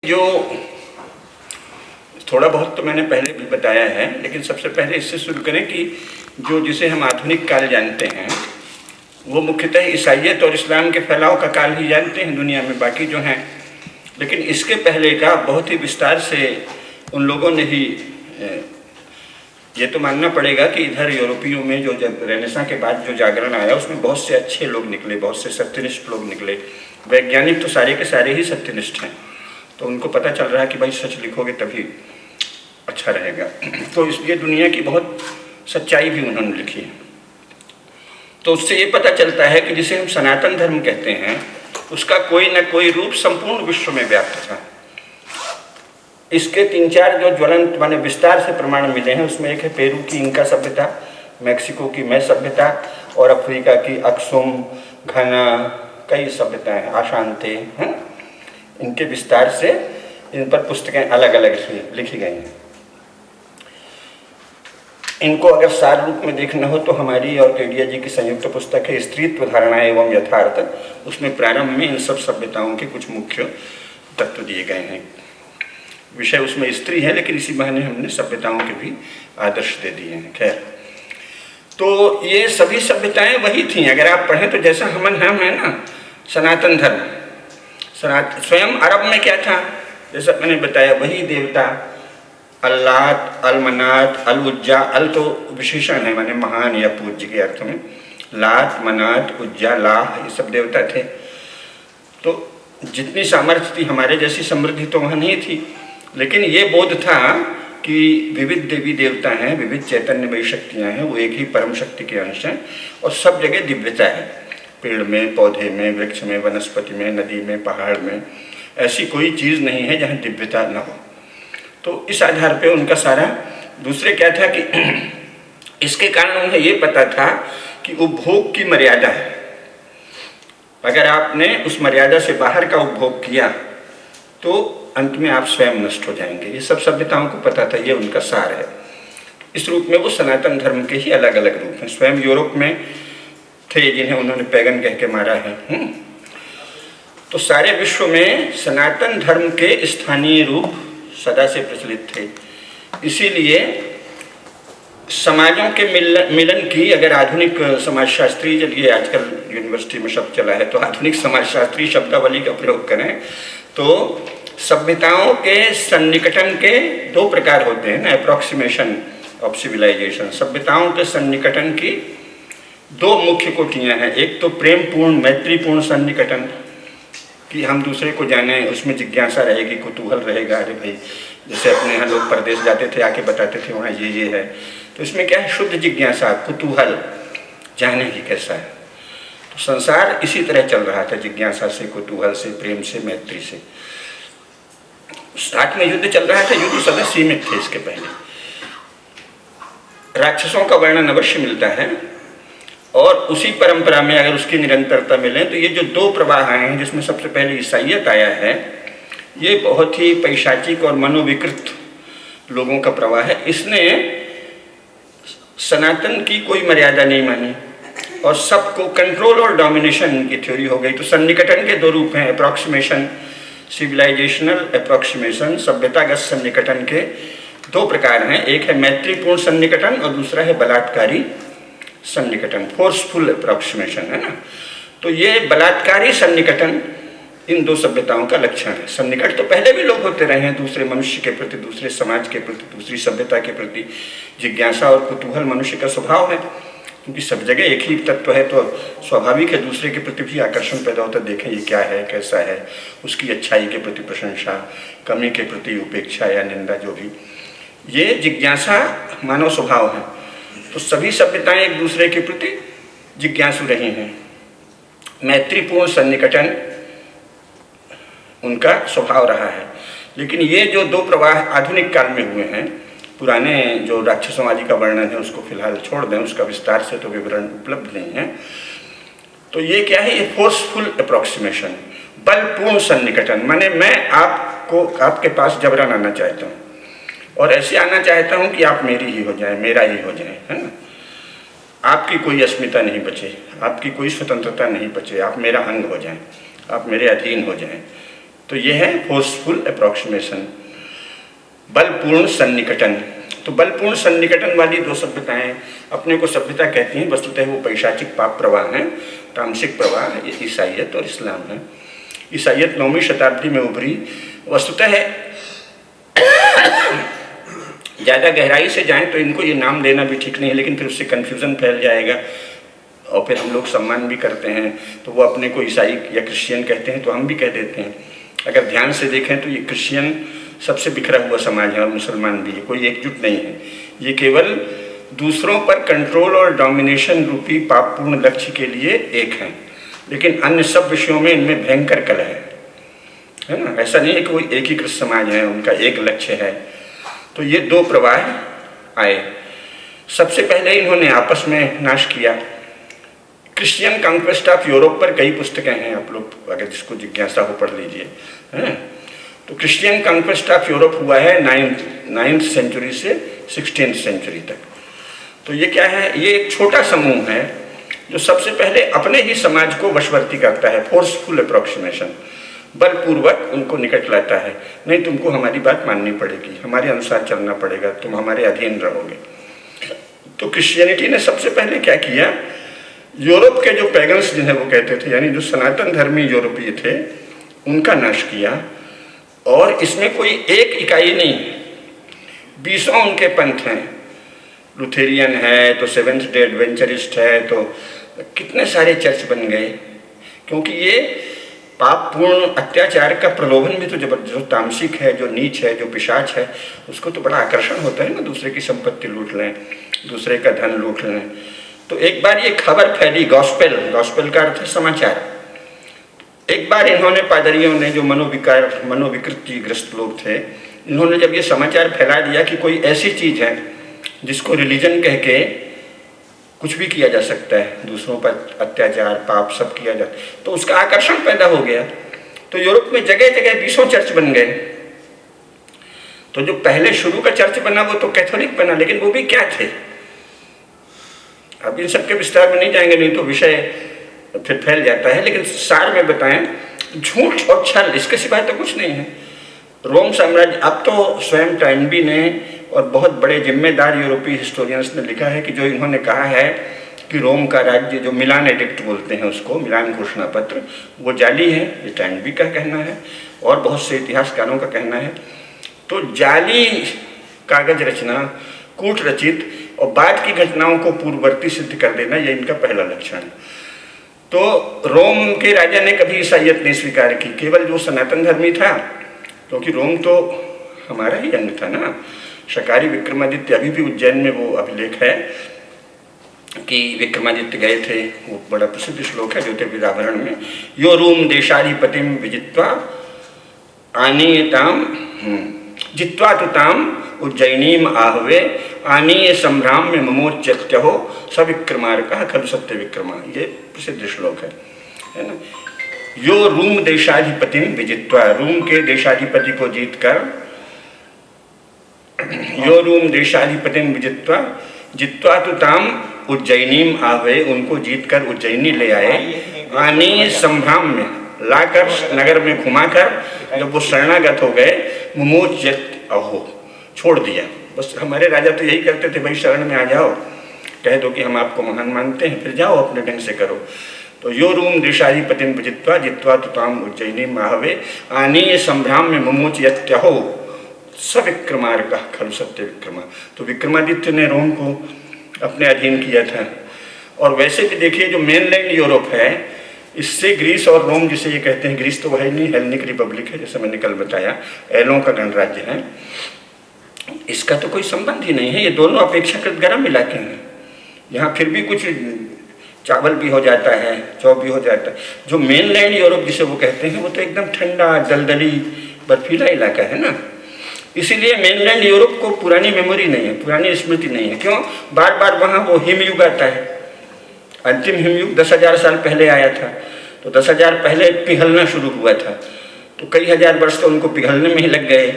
जो थोड़ा बहुत तो मैंने पहले भी बताया है, लेकिन सबसे पहले इससे शुरू करें कि जो जिसे हम आधुनिक काल जानते हैं वो मुख्यतः ईसाइयत और इस्लाम के फैलाव का काल ही जानते हैं दुनिया में, बाकी जो हैं। लेकिन इसके पहले का बहुत ही विस्तार से उन लोगों ने ही ये तो मानना पड़ेगा कि इधर यूरोपियों में जो जब रेनेसां के बाद जो जागरण आया उसमें बहुत से अच्छे लोग निकले, बहुत से सत्यनिष्ठ लोग निकले। वैज्ञानिक तो सारे के सारे ही सत्यनिष्ठ हैं, तो उनको पता चल रहा है कि भाई सच लिखोगे तभी अच्छा रहेगा। तो इसलिए दुनिया की बहुत सच्चाई भी उन्होंने लिखी है। तो उससे ये पता चलता है कि जिसे हम सनातन धर्म कहते हैं उसका कोई न कोई रूप संपूर्ण विश्व में व्याप्त था। इसके 3-4 जो ज्वलंत माने विस्तार से प्रमाण मिले हैं, उसमें एक है पेरू की इंका सभ्यता, मैक्सिको की मै सभ्यता और अफ्रीका की अक्सुम, घना, कई सभ्यताएं, आशांते हैं। इनके विस्तार से इन पर पुस्तकें अलग अलग लिखी गई हैं। इनको अगर सार रूप में देखना हो तो हमारी और केडिया जी की संयुक्त पुस्तक है स्त्रीत्व धारणा एवं यथार्थ। उसमें प्रारंभ में इन सब सभ्यताओं के कुछ मुख्य तत्व दिए गए हैं। विषय उसमें स्त्री है, लेकिन इसी बहाने हमने सभ्यताओं के भी आदर्श दे दिए हैं। खैर, तो ये सभी सभ्यताएं वही थीं। अगर आप पढ़ें तो जैसा हम है ना सनातन धर्म, स्वयं अरब में क्या था, जैसा मैंने बताया, वही देवता अल्लात, अलमनात, अल-उज्जा। अल तो विशेषण है, माने महान या पूज्य के अर्थ में। लात, मनात, उज्जा, लाह, ये सब देवता थे। तो जितनी सामर्थ्य थी, हमारे जैसी समृद्धि तो वहाँ नहीं थी, लेकिन ये बोध था कि विविध देवी देवता हैं, विविध चैतन्यमयी शक्तियाँ हैं, वो एक ही परम शक्ति के अंश हैं और सब जगह दिव्यता है। पेड़ में, पौधे में, वृक्ष में, वनस्पति में, नदी में, पहाड़ में, ऐसी कोई चीज़ नहीं है जहाँ दिव्यता न हो। तो इस आधार पे उनका सारा। दूसरे क्या था कि इसके कारण उन्हें ये पता था कि उपभोग की मर्यादा है। अगर आपने उस मर्यादा से बाहर का उपभोग किया तो अंत में आप स्वयं नष्ट हो जाएंगे। ये सब सभ्यताओं को पता था, ये उनका सार है। इस रूप में वो सनातन धर्म के ही अलग अलग रूप हैं। स्वयं यूरोप में थे जिन्हें उन्होंने पैगन कह के मारा है। तो सारे विश्व में सनातन धर्म के स्थानीय रूप सदा से प्रचलित थे। इसीलिए समाजों के मिलन की, अगर आधुनिक समाजशास्त्री, चलिए आजकल यूनिवर्सिटी में शब्द चला है तो आधुनिक समाजशास्त्री शब्दावली का प्रयोग करें तो सभ्यताओं के सन्निकटन के 2 प्रकार होते हैं ना, अप्रॉक्सीमेशन ऑफ सिविलाइजेशन। सभ्यताओं के सन्निकटन की 2 मुख्य कोटियाँ हैं। एक तो प्रेमपूर्ण, मैत्रीपूर्ण सन्निकटन कि हम दूसरे को जाने, उसमें जिज्ञासा रहेगी, कुतूहल रहेगा। अरे भाई, जैसे अपने यहाँ लोग परदेश जाते थे, आके बताते थे वहाँ ये है, तो इसमें क्या है, शुद्ध जिज्ञासा, कुतूहल, जाने की कैसा है। तो संसार इसी तरह चल रहा था, जिज्ञासा से, कुतूहल से, प्रेम से, मैत्री से। साथ में युद्ध चल रहा था, युद्ध सदा सीमित थे। इसके पहले राक्षसों का वर्णन अवश्य मिलता है और उसी परंपरा में अगर उसकी निरंतरता मिले तो ये जो 2 प्रवाह आए हैं, जिसमें सबसे पहले ईसाइयत आया है, ये बहुत ही पैशाचिक और मनोविकृत लोगों का प्रवाह है। इसने सनातन की कोई मर्यादा नहीं मानी और सबको कंट्रोल और डोमिनेशन की थ्योरी हो गई। तो सन्निकटन के 2 रूप हैं, अप्रॉक्सीमेशन, सिविलाइजेशनल अप्रॉक्सीमेशन, सभ्यतागत सन्निकटन के 2 प्रकार हैं। एक है मैत्रीपूर्ण सन्निकटन और दूसरा है बलात्कारी सन्निकटन, फोर्सफुल अप्रॉक्सीमेशन, है ना। तो ये बलात्कारी सन्निकटन इन 2 सभ्यताओं का लक्षण है। सन्निकट तो पहले भी लोग होते रहे हैं, दूसरे मनुष्य के प्रति, दूसरे समाज के प्रति, दूसरी सभ्यता के प्रति जिज्ञासा और कुतूहल मनुष्य का स्वभाव है, क्योंकि सब जगह एक ही तत्व है तो स्वाभाविक है दूसरे के प्रति भी आकर्षण पैदा होता है। देखें ये क्या है, कैसा है, उसकी अच्छाई के प्रति प्रशंसा, कमी के प्रति उपेक्षा या निंदा, जो भी, ये जिज्ञासा मानव स्वभाव है। तो सभी सभ्यताएं एक दूसरे के प्रति जिज्ञासु रही हैं। मैत्रीपूर्ण सन्निकटन उनका स्वभाव रहा है। लेकिन ये जो 2 प्रवाह आधुनिक काल में हुए हैं, पुराने जो राक्षसों आदि का वर्णन है उसको फिलहाल छोड़ दें, उसका विस्तार से तो विवरण उपलब्ध नहीं है। तो ये क्या है, ये फोर्सफुल अप्रॉक्सीमेशन, बलपूर्ण सन्निकटन, माने मैं आपको, आपके पास जबरन आना चाहता हूँ और ऐसे आना चाहता हूँ कि आप मेरी ही हो जाए, मेरा ही हो जाए, है ना। आपकी कोई अस्मिता नहीं बचे, आपकी कोई स्वतंत्रता नहीं बचे, आप मेरा अंग हो जाएं, आप मेरे अधीन हो जाएं। तो ये है फोर्सफुल अप्रॉक्सीमेशन, बलपूर्ण सन्निकटन। तो बलपूर्ण सन्निकटन वाली दो सभ्यताएं अपने को सभ्यता कहती हैं, वस्तुतः वो पैशाचिक पाप प्रवाह हैं, तामसिक प्रवाह, ईसाइयत और इस्लाम है। ईसाइयत 9वीं शताब्दी में उभरी। वस्तुतः ज़्यादा गहराई से जाएं तो इनको ये नाम देना भी ठीक नहीं है, लेकिन फिर उससे कन्फ्यूज़न फैल जाएगा और फिर हम लोग सम्मान भी करते हैं, तो वो अपने को ईसाई या क्रिश्चियन कहते हैं तो हम भी कह देते हैं। अगर ध्यान से देखें तो ये क्रिश्चियन सबसे बिखरा हुआ समाज है और मुसलमान भी है, कोई एकजुट नहीं है। ये केवल दूसरों पर कंट्रोल और डोमिनेशन रूपी पापपूर्ण लक्ष्य के लिए एक हैं, लेकिन अन्य सब विषयों में इनमें भयंकर कलह है ना। ऐसा नहीं है कि कोई एकीकृत समाज है, उनका एक लक्ष्य है। तो ये दो प्रवाह आए। सबसे पहले इन्होंने आपस में नाश किया। क्रिश्चियन कॉन्क्वेस्ट ऑफ यूरोप पर कई पुस्तकें हैं, आप लोग अगर जिसको जिज्ञासा हो पढ़ लीजिए, है। तो क्रिश्चियन कॉन्क्वेस्ट ऑफ यूरोप हुआ है 9th सेंचुरी से 16th सेंचुरी तक। तो ये क्या है, ये एक छोटा समूह है जो सबसे पहले अपने ही समाज को वशवर्ती करता है, फोर्सफुल अप्रॉक्सीमेशन, बलपूर्वक उनको निकट लाता है। नहीं, तुमको हमारी बात माननी पड़ेगी, हमारे अनुसार चलना पड़ेगा, तुम हमारे अधीन रहोगे। तो क्रिश्चियनिटी ने सबसे पहले क्या किया, यूरोप के जो पैगन्स जिन्हें वो कहते थे, यानी जो सनातन धर्मी यूरोपीय थे, उनका नाश किया। और इसमें कोई एक इकाई नहीं, 20 उनके पंथ हैं। लुथेरियन है तो सेवेंथ डे एडवेंचरिस्ट है, तो कितने सारे चर्च बन गए, क्योंकि ये पापपूर्ण अत्याचार का प्रलोभन भी तो जबरदस्त, जो तामसिक है, जो नीच है, जो पिशाच है, उसको तो बड़ा आकर्षण होता है ना, दूसरे की संपत्ति लूट लें, दूसरे का धन लूट लें। तो एक बार ये खबर फैली, गॉस्पेल का अर्थ है समाचार। एक बार इन्होंने, पादरियों ने, जो मनोविकृतिग्रस्त लोग थे, इन्होंने जब ये समाचार फैला दिया कि कोई ऐसी चीज़ है जिसको रिलीजन कह के कुछ भी किया जा सकता है, दूसरों पर अत्याचार पाप सब किया जाता है, तो उसका आकर्षण पैदा हो गया। तो यूरोप में जगह जगह 20 चर्च बन गए। तो जो पहले शुरू का चर्च बना वो तो कैथोलिक बना, लेकिन वो भी क्या थे, अब इन सबके विस्तार में नहीं जाएंगे, नहीं तो विषय फिर फैल जाता है। लेकिन सार में बताएं, झूठ और छल, इसके सिवाय तो कुछ नहीं है। रोम साम्राज्य, अब तो स्वयं टैनबी ने और बहुत बड़े जिम्मेदार यूरोपीय हिस्टोरियंस ने लिखा है कि जो इन्होंने कहा है कि रोम का राज्य, जो मिलान एडिक्ट बोलते हैं उसको, मिलान घोषणा पत्र, वो जाली है, ये टैनबी का कहना है और बहुत से इतिहासकारों का कहना है। तो जाली कागज रचना, कूट रचित और बाद की घटनाओं को पूर्ववर्ती सिद्ध कर देना, ये इनका पहला लक्षण है। तो रोम के राजा ने कभी ईसाइयत नहीं स्वीकार की, केवल जो सनातन धर्मी था, क्योंकि रोम तो हमारा ही अंग था ना। शकारी विक्रमादित्य, अभी भी उज्जैन में वो अभिलेख है कि विक्रमादित्य गए थे, वो बड़ा प्रसिद्ध श्लोक है ज्योतिर्विदाभरण में, यो रूम देशाधिपतिम विजित्वा आनीयताम जित्वा तुताम उज्जयिनीम आहवे आनीय संभ्राम में ममोच्यत्य हो सविक्रमार्कः खलु सत्य विक्रमा, ये प्रसिद्ध श्लोक है ना। यो रूम देशाधिपतिम विजित्वा, रूम के देशाधिपति को जीतकर, यो रूम देशाधिपतिम विजित्वा जित्वा तुताम उज्जयिनीम आवे, उनको जीतकर उज्जयिनी ले आए। आनीय संभ्राम में लाकर, नगर में घुमाकर, जब वो शरणागत हो गए, मुमोच्यत अहो, छोड़ दिया। बस हमारे राजा तो यही करते थे, भाई शरण में आ जाओ, कह दो कि हम आपको महान मानते हैं, फिर जाओ अपने ढंग से करो। तो यो रूम देशाधिपतिम विजित्वा जित्वा तुताम उज्जयिनी माहवे आनीय संभ्राम में मुमोच्यत्यहो सविक्रमार्कः खलु सत्य विक्रमा। तो विक्रमादित्य ने रोम को अपने अधीन किया था। और वैसे भी देखिए, जो मेनलैंड यूरोप है, इससे ग्रीस और रोम, जिसे ये कहते हैं, ग्रीस तो वह नहीं, हेलेनिक रिपब्लिक है, जैसे मैंने कल बताया, एलों का गणराज्य है, इसका तो कोई संबंध ही नहीं है। ये दोनों अपेक्षाकृत गर्म इलाके हैं, यहाँ फिर भी कुछ चावल भी हो जाता है, जौ भी हो जाता है। जो मेनलैंड यूरोप जिसे वो कहते हैं, वो तो एकदम ठंडा, दलदली, बर्फीला इलाका है ना। इसीलिए मेनलैंड यूरोप को पुरानी मेमोरी नहीं है, पुरानी स्मृति नहीं है। क्यों? बार बार वहाँ वो हिमयुग आता है। अंतिम हिमयुग 10,000 साल पहले आया था, तो 10,000 पहले पिघलना शुरू हुआ था, तो कई हजार वर्ष तो उनको पिघलने में ही लग गए।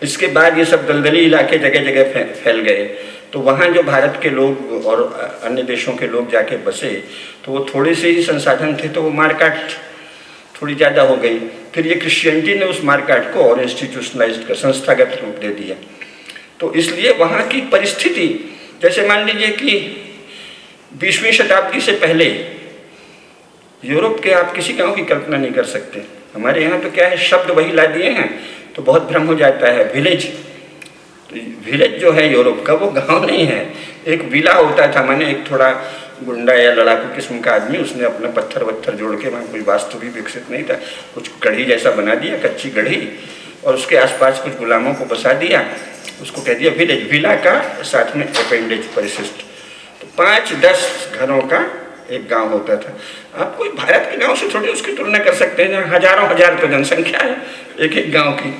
इसके बाद ये सब दलदली इलाके जगह जगह फैल गए। तो वहाँ जो भारत के लोग और अन्य देशों के लोग जाके बसे, तो वो थोड़े से ही संसाधन थे, तो वो मारकाट थोड़ी ज़्यादा हो गई। फिर ये क्रिश्चियनिटी ने उस मार्केट को और इंस्टीट्यूशनलाइज्ड कर संस्थागत रूप दे दिया। तो इसलिए वहाँ की परिस्थिति, जैसे मान लीजिए कि 20वीं शताब्दी से पहले यूरोप के आप किसी गांव की कल्पना नहीं कर सकते। हमारे यहाँ तो क्या है, शब्द वही ला दिए हैं तो बहुत भ्रम हो जाता है। विलेज, विलेज जो है यूरोप का वो गांव नहीं है, एक विला होता था। मैंने एक थोड़ा गुंडा या लड़ाकू किस्म का आदमी, उसने अपना पत्थर वत्थर जोड़ के, वहाँ कोई वास्तु भी विकसित नहीं था, कुछ गढ़ी जैसा बना दिया, कच्ची गढ़ी, और उसके आसपास कुछ गुलामों को बसा दिया, उसको कह दिया विलेज। विला का साथ में अपेंडेज परिशिष्ट, तो 5-10 घरों का एक गांव होता था। आप कोई भारत के गांव से थोड़ी उसकी तुलना कर सकते हैं, जहाँ हजारों हजार तो जनसंख्या है एक एक गांव की,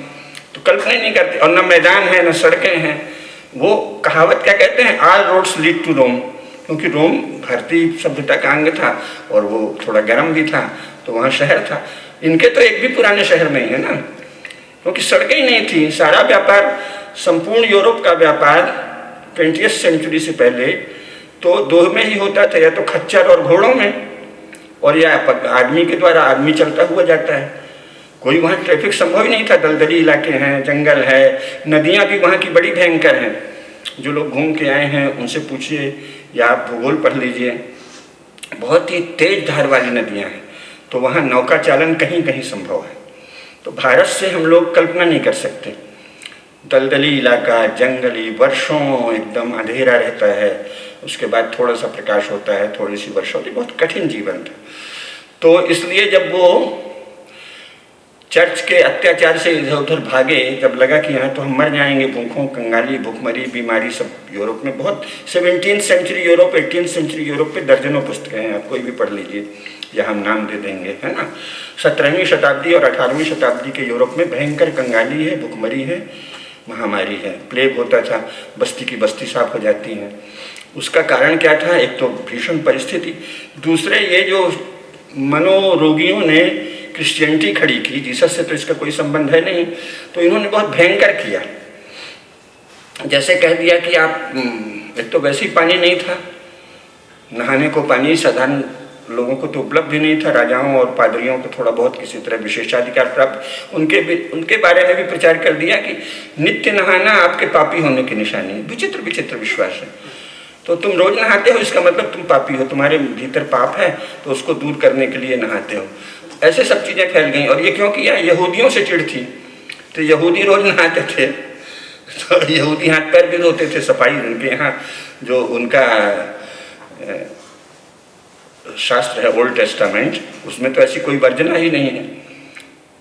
तो कल्पना ही नहीं करते। और न मैदान है न सड़कें हैं। वो कहावत क्या कहते हैं, ऑल रोड्स लीड टू रोम, क्योंकि रोम भारतीय सभ्यता का अंग था और वो थोड़ा गर्म भी था, तो वहाँ शहर था। इनके तो एक भी पुराने शहर नहीं है ना, क्योंकि सड़कें ही नहीं थी। सारा व्यापार, संपूर्ण यूरोप का व्यापार 20वीं सेंचुरी से पहले तो दो में ही होता था, या तो खच्चर और घोड़ों में, और या आदमी के द्वारा, आदमी चलता हुआ जाता है। कोई वहाँ ट्रैफिक संभव ही नहीं था। दलदली इलाके हैं, जंगल है, नदियाँ भी वहाँ की बड़ी भयंकर हैं। जो लोग घूम के आए हैं उनसे पूछिए या आप भूगोल पढ़ लीजिए, बहुत ही तेज धार वाली नदियाँ हैं, तो वहाँ नौका चालन कहीं कहीं संभव है। तो भारत से हम लोग कल्पना नहीं कर सकते। दलदली इलाका, जंगली, वर्षों एकदम अंधेरा रहता है, उसके बाद थोड़ा सा प्रकाश होता है, थोड़ी सी वर्षा होती है, बहुत कठिन जीवन था। तो इसलिए जब वो चर्च के अत्याचार से इधर उधर भागे, जब लगा कि यहाँ तो हम मर जाएंगे, भूखों, कंगाली, भूखमरी, बीमारी सब यूरोप में बहुत। 17वीं सेंचुरी यूरोप, 18वीं सेंचुरी यूरोप पे दर्जनों पुस्तकें हैं, आप कोई भी पढ़ लीजिए या हम नाम दे देंगे, है ना। 17वीं शताब्दी और 18वीं शताब्दी के यूरोप में भयंकर कंगाली है, भूखमरी है, महामारी है, प्लेग होता था, बस्ती की बस्ती साफ हो जाती है। उसका कारण क्या था, एक तो भीषण परिस्थिति, दूसरे ये जो मनोरोगियों ने क्रिश्चियनिटी खड़ी की, जीसस से तो इसका कोई संबंध है नहीं, तो इन्होंने बहुत भयंकर किया। जैसे कह दिया कि आप, एक तो वैसे ही पानी नहीं था, नहाने को पानी साधारण लोगों को तो उपलब्ध ही नहीं था। राजाओं और पादरियों को थोड़ा बहुत किसी तरह विशेषाधिकार प्राप्त, उनके बारे में भी प्रचार कर दिया कि नित्य नहाना आपके पापी होने की निशानी है। विचित्र विचित्र विश्वास है। तो तुम रोज नहाते हो, इसका मतलब तुम पापी हो, तुम्हारे भीतर पाप है, तो उसको दूर करने के लिए नहाते हो। ऐसे सब चीज़ें फैल गई। और ये क्यों किया, यहूदियों से चिढ़ थी, तो यहूदी रोज नहाते थे, तो यहूदी हाथ पैर भी धोते थे। सफाई उनके यहाँ जो उनका शास्त्र है ओल्ड टेस्टामेंट, उसमें तो ऐसी कोई वर्जना ही नहीं है।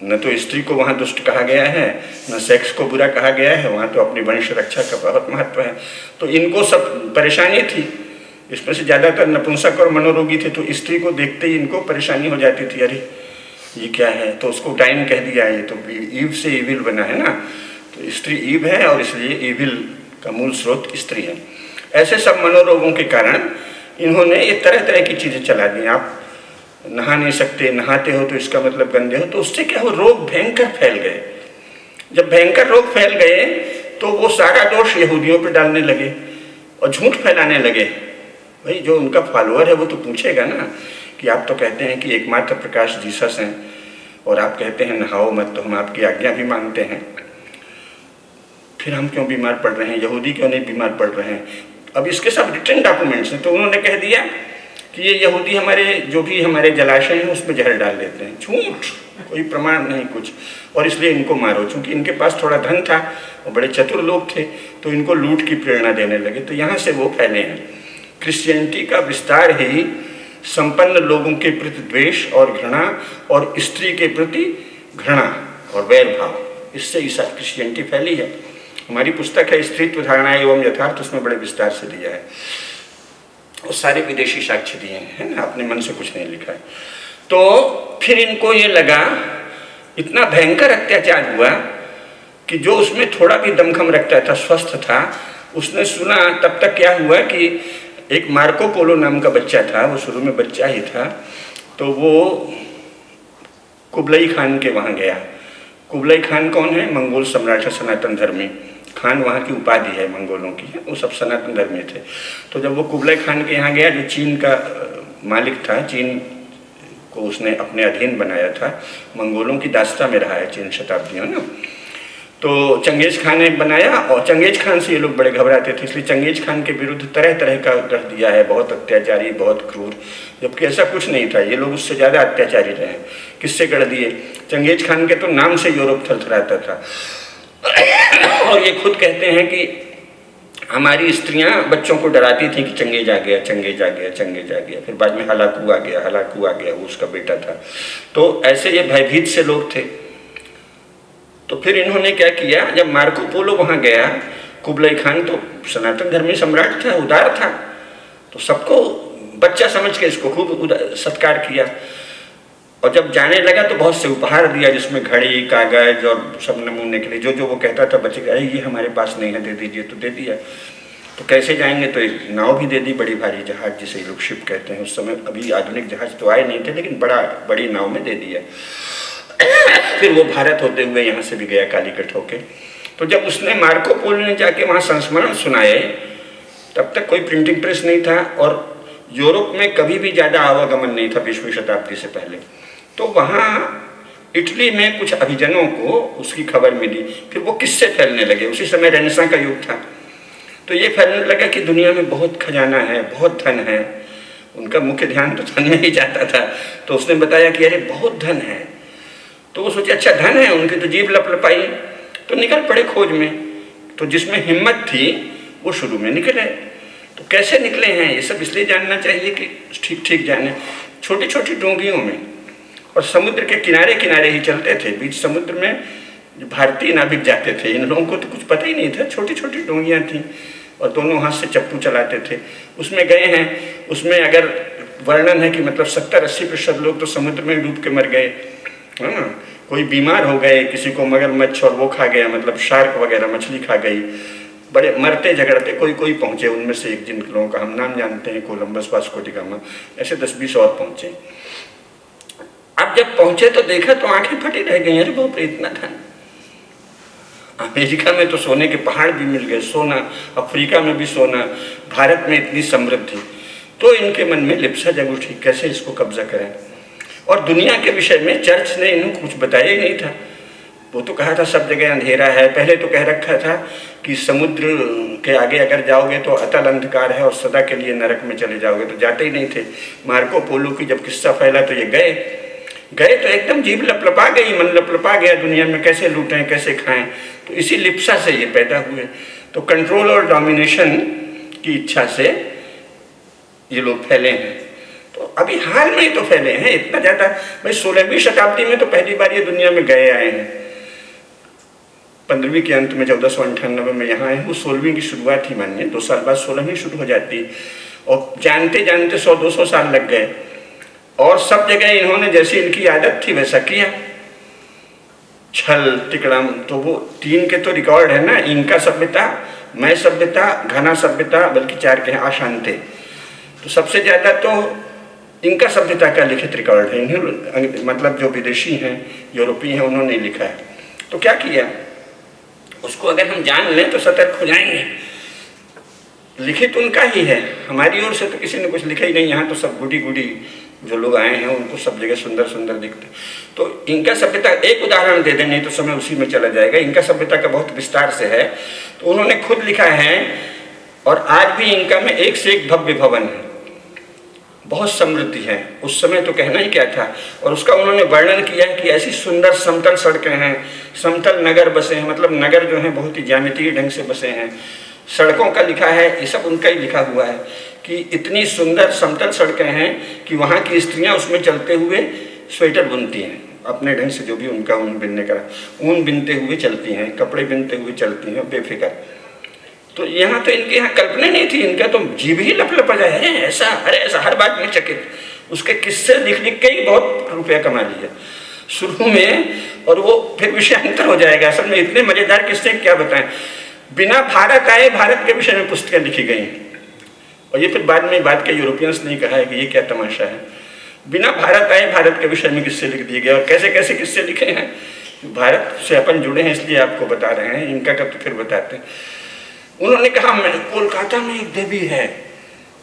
न तो स्त्री को वहाँ दुष्ट कहा गया है, न सेक्स को बुरा कहा गया है, वहाँ तो अपनी वंश रक्षा का बहुत महत्व है। तो इनको सब परेशानी थी, इसमें से ज़्यादातर नपुंसक और मनोरोगी थे, तो स्त्री को देखते ही इनको परेशानी हो जाती थी, अरे ये क्या है, तो उसको टाइम कह दिया, ये तो ईव से ईविल बना है ना, तो स्त्री ईव है और इसलिए ईविल का मूल स्रोत स्त्री है। ऐसे सब मनोरोगों के कारण इन्होंने ये तरह तरह की चीज़ें चला दी। आप नहा नहीं सकते, नहाते हो तो इसका मतलब गंदे हो, तो उससे क्या हो, रोग भयंकर फैल गए। जब भयंकर रोग फैल गए तो वो सारा दोष यहूदियों पे डालने लगे और झूठ फैलाने लगे। भाई जो उनका फॉलोअर है वो तो पूछेगा ना कि आप तो कहते हैं कि एकमात्र प्रकाश जीसस हैं और आप कहते हैं नहाओ मत, तो हम आपकी आज्ञा भी मानते हैं, फिर हम क्यों बीमार पड़ रहे हैं, यहूदी क्यों नहीं बीमार पड़ रहे हैं। अब इसके सब रिटर्न डॉक्यूमेंट्स हैं। तो उन्होंने कह दिया कि ये यहूदी हमारे जो भी हमारे जलाशय हैं उसमें जहर डाल देते हैं। झूठ, कोई प्रमाण नहीं कुछ, और इसलिए इनको मारो। चूँकि इनके पास थोड़ा धन था और बड़े चतुर लोग थे, तो इनको लूट की प्रेरणा देने लगे, तो यहाँ से वो फैले हैं। क्रिश्चियनिटी का विस्तार ही संपन्न लोगों के प्रति द्वेष और घृणा और स्त्री के प्रति घृणा और वैर भाव, इससे ईसा क्रिश्चियनिटी फैली है। हमारी पुस्तक है स्त्रीत्व धारणा एवं यथार्थ, उसमें बड़े विस्तार से दिया है, और सारे विदेशी साक्ष्य दिए हैं ना, अपने मन से कुछ नहीं लिखा है। तो फिर इनको ये लगा, इतना भयंकर अत्याचार हुआ कि जो उसमें थोड़ा भी दमखम रखता था, स्वस्थ था, उसने सुना। तब तक क्या हुआ कि एक मार्को पोलो नाम का बच्चा था, वो शुरू में बच्चा ही था, तो वो कुबलई खान के वहाँ गया। कुबलई खान कौन है, मंगोल सम्राट है, सनातन धर्मी। खान वहाँ की उपाधि है मंगोलों की, है, वो सब सनातन धर्मी थे। तो जब वो कुबलई खान के यहाँ गया, जो चीन का मालिक था, चीन को उसने अपने अधीन बनाया था। मंगोलों की दास्ता में रहा है चीन शताब्दियों ना। तो चंगेज़ खान ने बनाया और चंगेज़ खान से ये लोग बड़े घबराते थे, इसलिए चंगेज़ खान के विरुद्ध तरह तरह का कर दिया है, बहुत अत्याचारी, बहुत क्रूर, जबकि ऐसा कुछ नहीं था। ये लोग उससे ज़्यादा अत्याचारी रहे। किससे कर दिए? चंगेज़ खान के तो नाम से यूरोप थरथराता था। और ये खुद कहते हैं कि हमारी स्त्रियां बच्चों को डराती थी कि चंगेज़ आ गया, चंगेज़ आ गया, चंगेज़ आ गया। फिर बाद में हलाकू आ गया, हलाकू आ गया, वो उसका बेटा था। तो ऐसे ये भयभीत से लोग थे। तो फिर इन्होंने क्या किया, जब मार्को पोलो वहाँ गया, कुबलाई खान तो सनातन धर्मी सम्राट था, उदार था, तो सबको बच्चा समझ के इसको खूब सत्कार किया। और जब जाने लगा तो बहुत से उपहार दिया, जिसमें घड़ी, कागज और सब नमूने के लिए जो जो वो कहता था बच्चे का, ये हमारे पास नहीं है, दे दीजिए, तो दे दिया। तो कैसे जाएंगे, तो एक नाव भी दे दी, बड़ी भारी जहाज जिसे लोग शिप कहते हैं। उस समय अभी आधुनिक जहाज तो आए नहीं थे, लेकिन बड़ी नाव में दे दिया। फिर वो भारत होते हुए यहाँ से भी गया कालीकट होके। तो जब उसने मार्को पोलो ने जाके वहाँ संस्मरण सुनाए, तब तक कोई प्रिंटिंग प्रेस नहीं था और यूरोप में कभी भी ज़्यादा आवागमन नहीं था 20वीं शताब्दी से पहले। तो वहाँ इटली में कुछ अभिजनों को उसकी खबर मिली। फिर वो किससे फैलने लगे, उसी समय रेनेसां का युग था। तो ये फैलने लगा कि दुनिया में बहुत खजाना है, बहुत धन है। उनका मुख्य ध्यान तो धन में ही जाता था। तो उसने बताया कि अरे बहुत धन है। तो वो सोचे अच्छा धन है, उनकी तो जीभ लपलपाई, तो निकल पड़े खोज में। तो जिसमें हिम्मत थी वो शुरू में निकले। तो कैसे निकले हैं ये सब इसलिए जानना चाहिए कि ठीक ठीक जाने। छोटी छोटी डोंगियों में और समुद्र के किनारे किनारे ही चलते थे। बीच समुद्र में भारतीय नाविक जाते थे, इन लोगों को तो कुछ पता ही नहीं था। छोटी छोटी डोंगियाँ थीं और दोनों हाथ से चप्पू चलाते थे। उसमें गए हैं, उसमें अगर वर्णन है कि मतलब 70-80% लोग तो समुद्र में डूब के मर गए, है ना। कोई बीमार हो गए, किसी को मगरमच्छ और वो खा गया, मतलब शार्क वगैरह मछली खा गई। बड़े मरते झगड़ते कोई पहुँचे। उनमें से एक जिन लोगों का हम नाम जानते हैं, कोलंबस, वास्को डी गामा, ऐसे 10-20 और पहुँचे। अब जब पहुँचे तो देखा तो आंखें फटी रह गई, अरे बाप रे इतना धन। अमेरिका में तो सोने के पहाड़ भी मिल गए, सोना, अफ्रीका में भी सोना, भारत में इतनी समृद्धि। तो इनके मन में लिप्सा जग उठी, कैसे इसको कब्जा करें। और दुनिया के विषय में चर्च ने इन्हें कुछ बताया ही नहीं था। वो तो कहा था सब जगह अंधेरा है। पहले तो कह रखा था कि समुद्र के आगे अगर जाओगे तो अतल अंधकार है और सदा के लिए नरक में चले जाओगे, तो जाते ही नहीं थे। मार्को पोलो की जब किस्सा फैला तो ये गए तो एकदम जीभ लपलपा गई, मन लपलपा गया, दुनिया में कैसे लूटें, कैसे खाएं। तो इसी लिप्सा से ये पैदा हुए। तो कंट्रोल और डोमिनेशन की इच्छा से ये लोग फैले हैं। तो अभी हाल में ही तो फैले हैं इतना ज़्यादा। भाई 16वीं शताब्दी में तो पहली बार ये दुनिया में गए आए हैं। 15वीं के अंत में 1498 में यहाँ आए। वो 16वीं की शुरुआत ही मानिए, 2 साल बाद 16वीं शुरू हो जाती। और जानते जानते 100-200 साल लग गए। और सब जगह इन्होंने जैसी इनकी आदत थी वैसा किया, छल टिकड़म। तो वो 3 के तो रिकॉर्ड है ना, इनका सभ्यता, मैं सभ्यता, घना सभ्यता, बल्कि 4 के हैं, अशांति। तो सबसे ज़्यादा तो इनका सभ्यता का लिखित रिकॉर्ड है। इन्हें मतलब जो विदेशी हैं, यूरोपीय हैं, उन्होंने लिखा है। तो क्या किया, उसको अगर हम जान लें तो सतर्क हो जाएंगे। लिखित उनका ही है, हमारी ओर से तो किसी ने कुछ लिखा ही नहीं। यहाँ तो सब गुडी गुडी जो लोग आए हैं उनको सब जगह सुंदर सुंदर दिखते। तो इनका सभ्यता एक उदाहरण दे दें, नहीं तो समय उसी में चला जाएगा। इनका सभ्यता का बहुत विस्तार से है। तो उन्होंने खुद लिखा है और आज भी इनका में एक से एक भव्य भवन है, बहुत समृद्धि है। उस समय तो कहना ही क्या था। और उसका उन्होंने वर्णन किया है कि ऐसी सुंदर समतल सड़कें हैं, समतल नगर बसे हैं, मतलब नगर जो हैं बहुत ही ज्यामितीय ढंग से बसे हैं। सड़कों का लिखा है, ये सब उनका ही लिखा हुआ है कि इतनी सुंदर समतल सड़कें हैं कि वहाँ की स्त्रियाँ उसमें चलते हुए स्वेटर बुनती हैं अपने ढंग से, जो भी उनका ऊन बिनने का, ऊन बिनते हुए चलती हैं, कपड़े बिनते हुए चलती हैं बेफिक्र। तो यहाँ तो इनके यहाँ कल्पना नहीं थी, इनका तो जीभ ही लपलपा जाए, अरे ऐसा, अरे ऐसा, हर बात में चकित। उसके किस्से लिख लिख के ही बहुत रुपया कमा लिया शुरू में। और वो फिर विषयांतर हो जाएगा। असल में इतने मज़ेदार किस्से क्या बताएं। बिना भारत आए भारत के विषय में पुस्तकें लिखी गई। और ये फिर बाद में बात के यूरोपियंस ने कहा है कि ये क्या तमाशा है, बिना भारत आए भारत के विषय में किस्से लिख दिए गए। और कैसे कैसे किस्से लिखे हैं, भारत से अपन जुड़े हैं इसलिए आपको बता रहे हैं, इनका कब तो फिर बताते हैं। उन्होंने कहा मैं कोलकाता में एक देवी है,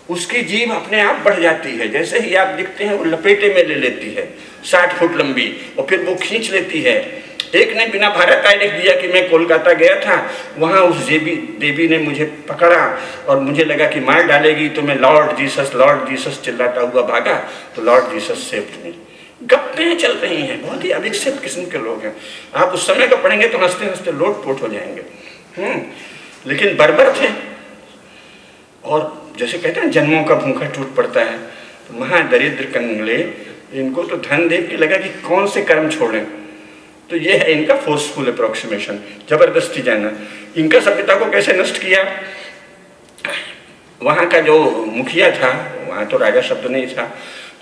उसकी जीभ अपने आप बढ़ जाती है, जैसे ही आप दिखते हैं वो लपेटे में ले लेती है 60 फुट लंबी, और फिर वो खींच लेती है। एक ने बिना भारत आए लिख दिया कि मैं कोलकाता गया था, वहाँ उस देवी ने मुझे पकड़ा और मुझे लगा कि मार डालेगी, तो मैं लॉर्ड जीसस चिल्लाता हुआ भागा, तो लॉर्ड जीसस सेव्ड मी। गप्पे चल रही हैं, बहुत ही अविकसित किस्म के लोग हैं। आप उस समय का पढ़ेंगे तो हंसते हंसते लोट-पोट हो जाएंगे। लेकिन बर्बर थे, और जैसे कहते हैं जन्मों का भूखा टूट पड़ता है, तो महादरिद्र कंगले, इनको तो धन देख के लगा कि कौन से कर्म छोड़ें। तो ये है इनका फोर्सफुल अप्रोक्सीमेशन, जबरदस्ती जाना। इनका सभ्यता को कैसे नष्ट किया? वहाँ का जो मुखिया था, वहाँ तो राजा शब्द नहीं था,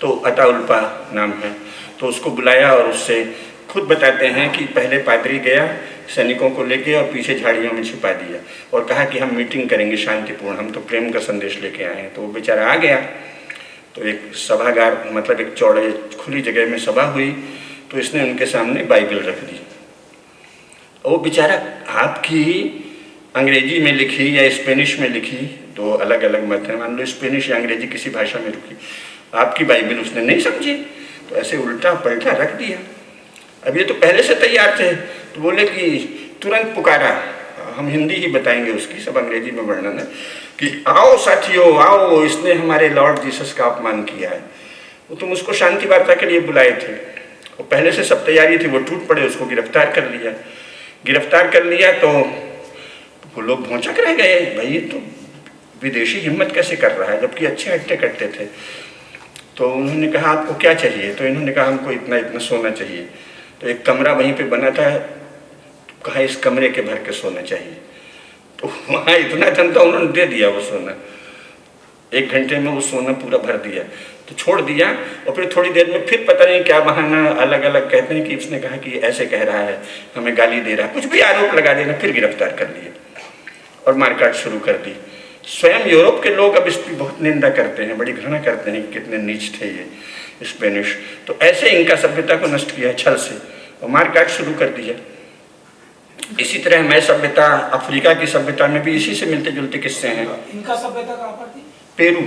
तो अताउल्पा नाम है, तो उसको बुलाया और उससे खुद बताते हैं कि पहले पादरी गया सैनिकों को लेके और पीछे झाड़ियों में छिपा दिया और कहा कि हम मीटिंग करेंगे शांतिपूर्ण, हम तो प्रेम का संदेश लेके आए हैं। तो वो बेचारा आ गया, तो एक सभागार, मतलब एक चौड़े खुली जगह में सभा हुई, तो इसने उनके सामने बाइबल रख दी। वो बेचारा आपकी अंग्रेजी में लिखी या स्पेनिश में लिखी, तो अलग अलग मत है, मान लो स्पेनिश या अंग्रेजी किसी भाषा में लिखी, आपकी बाइबल उसने नहीं समझी, तो ऐसे उल्टा पलटा रख दिया। अब ये तो पहले से तैयार थे, तो बोले कि तुरंत पुकारा, हम हिंदी ही बताएंगे उसकी, सब अंग्रेजी में वर्णन है, कि आओ साथियों आओ, इसने हमारे लॉर्ड जीसस का अपमान किया है। वो तुम उसको शांति वार्ता के लिए बुलाए थे, वो पहले से सब तैयारी थी, वो टूट पड़े, उसको गिरफ्तार कर लिया। गिरफ्तार कर लिया तो वो लोग भौंचक रह गए, भाई ये तो विदेशी हिम्मत कैसे कर रहा है, जबकि अच्छे हट्टे कट्टे थे। तो उन्होंने कहा आपको क्या चाहिए? तो इन्होंने कहा हमको इतना इतना सोना चाहिए। तो एक कमरा वहीं पे बना था, कहा इस कमरे के भर के सोना चाहिए। तो वहाँ इतना धन था, उन्होंने दे दिया वो सोना, 1 घंटे में वो सोना पूरा भर दिया। तो छोड़ दिया, और फिर थोड़ी देर में फिर पता नहीं क्या बहाना अलग अलग कहते हैं कि उसने कहा कि ऐसे कह रहा है, हमें गाली दे रहा है, कुछ भी आरोप लगा देना, फिर गिरफ्तार कर लिए और मारकाट शुरू कर दी। स्वयं यूरोप के लोग अब इसकी बहुत निंदा करते हैं, बड़ी घृणा करते हैं कि कितने नीच थे ये स्पेनिश। तो ऐसे इनका सभ्यता को नष्ट किया छल से और मारकाट शुरू कर दिया। इसी तरह मैं सभ्यता, अफ्रीका की सभ्यता में भी इसी से मिलते जुलते किस्से हैं। इनका सभ्यता कहाँ पर थी? पेरू,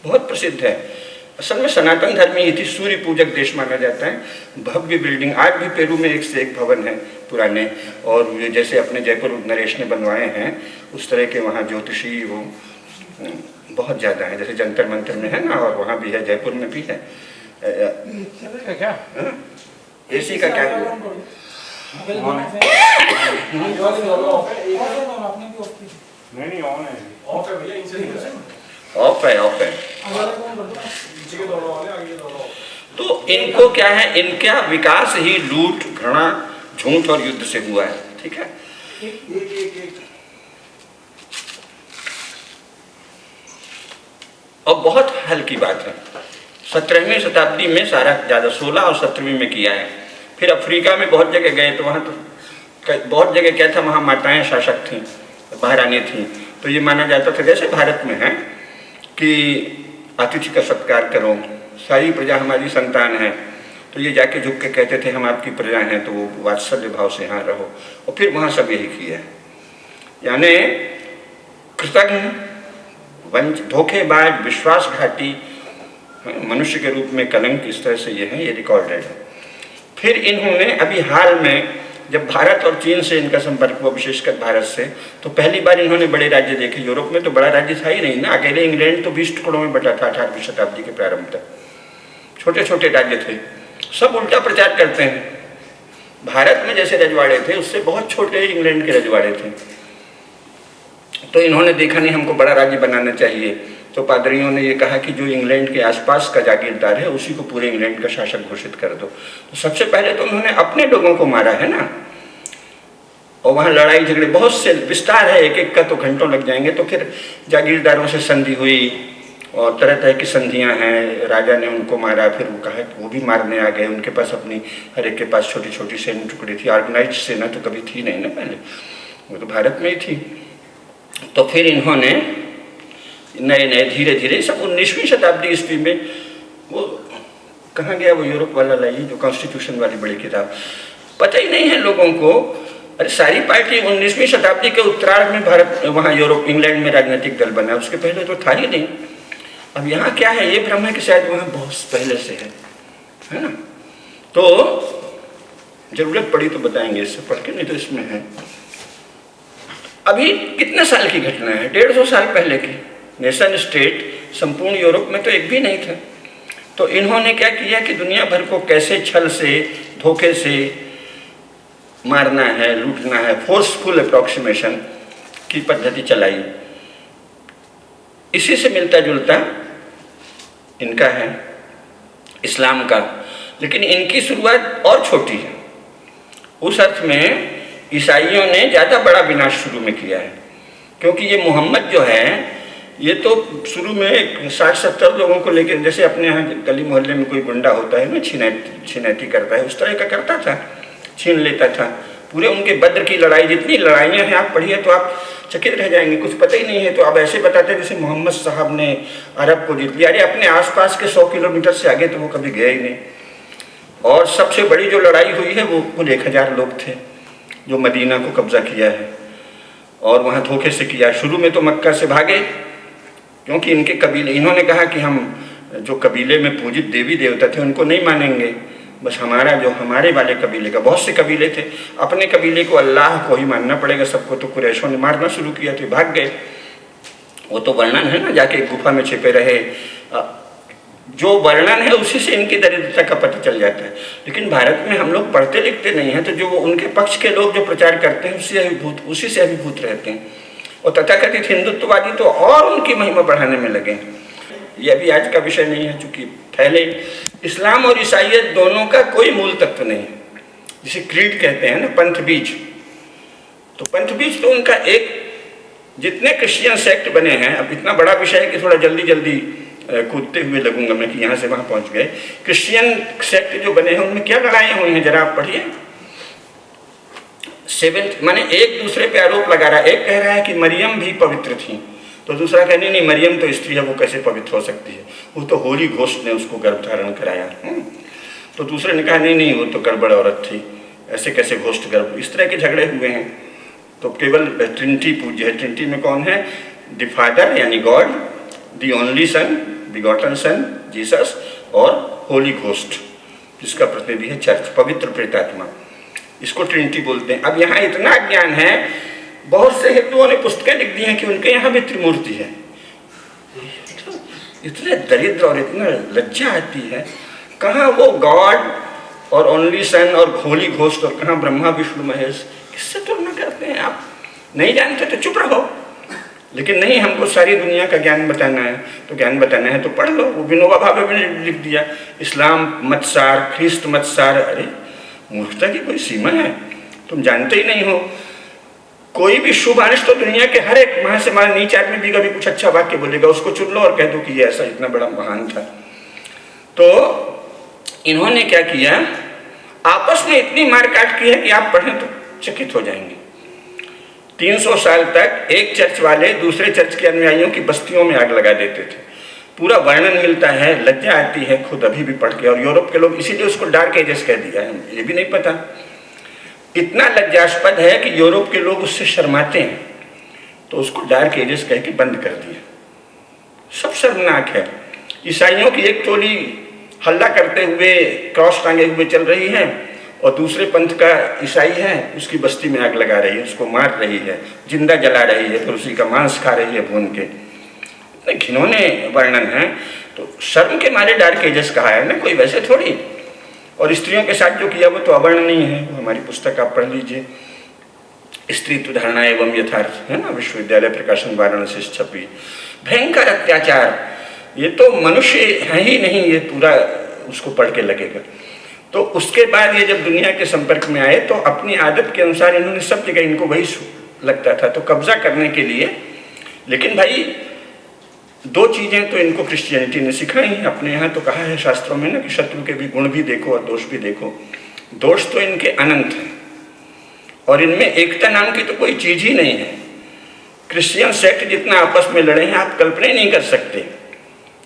बहुत प्रसिद्ध है। असल में सनातन धर्मी ही थी, सूर्य पूजक देश माना जाता है। भव्य बिल्डिंग, आज भी पेरू में एक से एक भवन है पुराने, और जैसे अपने जयपुर नरेश ने बनवाए हैं उस तरह के वहाँ ज्योतिषी वो बहुत ज़्यादा है, जैसे जंतर मंतर में है ना, और वहाँ भी है, जयपुर में भी है। क्या एसी का क्या हुआ? नहीं ऑन है, ऑफ है भैया, इनसे ऑफ है। तो इनको क्या है, इनका विकास ही लूट, घृणा, झूठ और युद्ध से हुआ है। ठीक है, और बहुत हल की बात है। 17वीं शताब्दी में सारा ज़्यादा 16 और 17वीं में किया है। फिर अफ्रीका में बहुत जगह गए, तो वहाँ तो बहुत जगह क्या था, वहाँ माताएं शासक थीं, महारानी थीं। तो ये माना जाता था जैसे भारत में है कि अतिथि का सत्कार करो, सारी प्रजा हमारी संतान है। तो ये जाके झुक के कहते थे हम आपकी प्रजा हैं, तो वो वात्सल्य भाव से यहाँ रहो। और फिर वहाँ सब यही किया है, यानी कृतज्ञ, धोखेबाज, विश्वासघाती मनुष्य के रूप में कलंक, इस तरह से ये है, ये रिकॉर्डेड है। फिर इन्होंने अभी हाल में जब भारत और चीन से इनका संपर्क हुआ, विशेषकर भारत से, तो पहली बार इन्होंने बड़े राज्य देखे। यूरोप में तो बड़ा राज्य था ही नहीं ना, अकेले इंग्लैंड तो 20 टुकड़ों में बटा था 18वीं शताब्दी के प्रारंभ तक। छोटे छोटे राज्य थे, सब उल्टा प्रचार करते हैं। भारत में जैसे रजवाड़े थे उससे बहुत छोटे इंग्लैंड के रजवाड़े थे। तो इन्होंने देखा नहीं हमको बड़ा राज्य बनाना चाहिए, तो पादरियों ने ये कहा कि जो इंग्लैंड के आसपास का जागीरदार है उसी को पूरे इंग्लैंड का शासक घोषित कर दो। तो सबसे पहले तो उन्होंने अपने लोगों को मारा है ना, और वहाँ लड़ाई झगड़े बहुत से, विस्तार है एक एक का, तो घंटों लग जाएंगे। तो फिर जागीरदारों से संधि हुई और तरह तरह की संधियाँ हैं, राजा ने उनको मारा, फिर वो कहा वो भी मारने आ गए। उनके पास अपनी, हर एक के पास छोटी छोटी सैन्य टुकड़ी थी। ऑर्गेनाइज्ड सेना तो कभी थी नहीं ना पहले, वो तो भारत में ही थी। तो फिर इन्होंने नए नए धीरे धीरे सब 19वीं शताब्दी ईस्वी में, वो कहाँ गया वो यूरोप वाला लाइए जो कॉन्स्टिट्यूशन वाली बड़ी किताब, पता ही नहीं है लोगों को। अरे सारी पार्टी 19वीं शताब्दी के उत्तरार्ध में भारत वहाँ यूरोप इंग्लैंड में राजनीतिक दल बना, उसके पहले तो था ही नहीं। अब यहाँ क्या है, ये भ्रम है कि शायद वहाँ बहुत पहले से है ना। तो जरूरत पड़ी तो बताएंगे, इससे पढ़ के, नहीं तो इसमें है। अभी कितने साल की घटना है, 150 साल पहले की। नेशन स्टेट संपूर्ण यूरोप में तो एक भी नहीं था। तो इन्होंने क्या किया कि दुनिया भर को कैसे छल से, धोखे से मारना है, लूटना है, फोर्सफुल अप्रॉक्सीमेशन की पद्धति चलाई। इसी से मिलता जुलता इनका है इस्लाम का, लेकिन इनकी शुरुआत और छोटी है। उस अर्थ में ईसाइयों ने ज़्यादा बड़ा विनाश शुरू में किया है, क्योंकि ये मोहम्मद जो है ये तो शुरू में 60-70 लोगों को लेकर, जैसे अपने यहाँ गली मोहल्ले में कोई गुंडा होता है ना, छिनैती करता है, उस तरह का करता था, छीन लेता था। पूरे उनके बद्र की लड़ाई, जितनी लड़ाइयाँ हैं आप पढ़िए तो आप चकित रह जाएंगे, कुछ पता ही नहीं है। तो अब ऐसे बताते हैं जैसे मोहम्मद साहब ने अरब को जीत लिया। अरे अपने आसपास के 100 किलोमीटर से आगे तो वो कभी गए ही नहीं। और सबसे बड़ी जो लड़ाई हुई है वो कुल 1000 लोग थे जो मदीना को कब्जा किया है, और वहाँ धोखे से किया। शुरू में तो मक्का से भागे, क्योंकि इनके कबीले, इन्होंने कहा कि हम जो कबीले में पूजित देवी देवता थे उनको नहीं मानेंगे, बस हमारा जो हमारे वाले कबीले का, बहुत से कबीले थे, अपने कबीले को अल्लाह को ही मानना पड़ेगा सबको। तो कुरैशों ने मारना शुरू किया, तो भाग गए। वो तो वर्णन है ना, जाके गुफा में छिपे रहे। जो वर्णन है उसी से इनकी दरिद्रता का पता चल जाता है। लेकिन भारत में हम लोग पढ़ते लिखते नहीं हैं, तो जो उनके पक्ष के लोग जो प्रचार करते हैं उसी से अभिभूत रहते हैं। और तथाकथित हिंदुत्ववादी तो और उनकी महिमा बढ़ाने में लगे। ये अभी आज का विषय नहीं है, चूंकि पहले इस्लाम और ईसाइयत दोनों का कोई मूल तत्व नहीं है, जिसे क्रीड कहते हैं ना, पंथ बीज। तो पंथ बीज तो उनका एक, जितने क्रिश्चियन सेक्ट बने हैं, अब इतना बड़ा विषय है कि थोड़ा जल्दी जल्दी कूदते हुए लगूंगा मैं कि यहाँ से वहाँ पहुँच गए। क्रिश्चियन सेक्ट जो बने हैं उनमें क्या लड़ाइयाँ हुई हैं जरा आप पढ़िए। 7 माने एक दूसरे पे आरोप लगा रहा है। एक कह रहा है कि मरियम भी पवित्र थी, तो दूसरा कहने नहीं, मरियम तो स्त्री है, वो कैसे पवित्र हो सकती है, वो तो होली घोस्ट ने उसको गर्भ धारण कराया। तो दूसरे ने कहा नहीं, वो तो गड़बड़ औरत थी, ऐसे कैसे घोस्ट गर्भ। इस तरह के झगड़े हुए हैं। तो केवल ट्रिनिटी पूज्य है। ट्रिनिटी में कौन है? द फादर यानी God, the only Son, begotten Son Jesus, और होली घोस्ट जिसका प्रतिनिधि है चर्च, पवित्र प्रेतात्मा। इसको ट्रिनिटी बोलते हैं। अब यहाँ इतना ज्ञान है, बहुत से हिंदुओं ने पुस्तकें लिख दी हैं कि उनके यहाँ भी त्रिमूर्ति है। इतने दरिद्र और इतना लज्जा आती है। कहाँ वो गॉड और ओनली सन और होली घोस्ट, और कहाँ ब्रह्मा विष्णु महेश। किससे तुलना करते हैं आप? नहीं जानते तो चुप रहो, लेकिन नहीं, हमको सारी दुनिया का ज्ञान बताना है। तो ज्ञान बताना है तो पढ़ लो। वो विनोबा भावे ने लिख दिया, इस्लाम मतसार, ख्रिस्त मतसार। अरे मूर्खता की कोई सीमा है? तुम जानते ही नहीं हो। कोई भी शुभ अंश तो दुनिया के हर एक वहां से हमारे नीच आदमी भी कभी कुछ अच्छा वाक्य बोलेगा, उसको चुन लो और कह दो कि ये ऐसा इतना बड़ा महान था। तो इन्होंने क्या किया, आपस में इतनी मारकाट की है कि आप पढ़ें तो चकित हो जाएंगे। 300 साल तक एक चर्च वाले दूसरे चर्च के अनुयायियों की बस्तियों में आग लगा देते थे। पूरा वर्णन मिलता है, लज्जा आती है खुद अभी भी पढ़ के। और यूरोप के लोग इसीलिए उसको डार्क एजेस कह दिया है, ये भी नहीं पता। इतना लज्जास्पद है कि यूरोप के लोग उससे शर्माते हैं, तो उसको डार्क एजेस कह के बंद कर दिया। सब शर्मनाक है। ईसाइयों की एक टोली हल्ला करते हुए क्रॉस टांगे हुए चल रही है, और दूसरे पंथ का ईसाई है, उसकी बस्ती में आग लगा रही है, उसको मार रही है, जिंदा जला रही है, फिर उसी का मांस खा रही है भून के। इतने घिनौने वर्णन है। तो शर्म के मारे डार्क एजेस कहा है ना, कोई वैसे थोड़ी। और स्त्रियों के साथ जो किया वो तो अवर्णनीय है। हमारी पुस्तक आप पढ़ लीजिए, स्त्रीत्व धारणा एवं यथार्थ, है ना, विश्वविद्यालय प्रकाशन वाराणसी से छपी। भयंकर अत्याचार। ये तो मनुष्य है ही नहीं, ये पूरा उसको पढ़ के लगेगा। तो उसके बाद ये जब दुनिया के संपर्क में आए तो अपनी आदत के अनुसार इन्होंने सब जगह, इनको वही लगता था, तो कब्जा करने के लिए। लेकिन भाई 2 चीजें तो इनको क्रिश्चियनिटी ने सिखाई। अपने यहाँ तो कहा है शास्त्रों में ना कि शत्रु के भी गुण भी देखो और दोष भी देखो। दोष तो इनके अनंत हैं, और इनमें एकता नाम की तो कोई चीज ही नहीं है। क्रिश्चियन सेक्ट जितना आपस में लड़े हैं आप कल्पना ही नहीं कर सकते।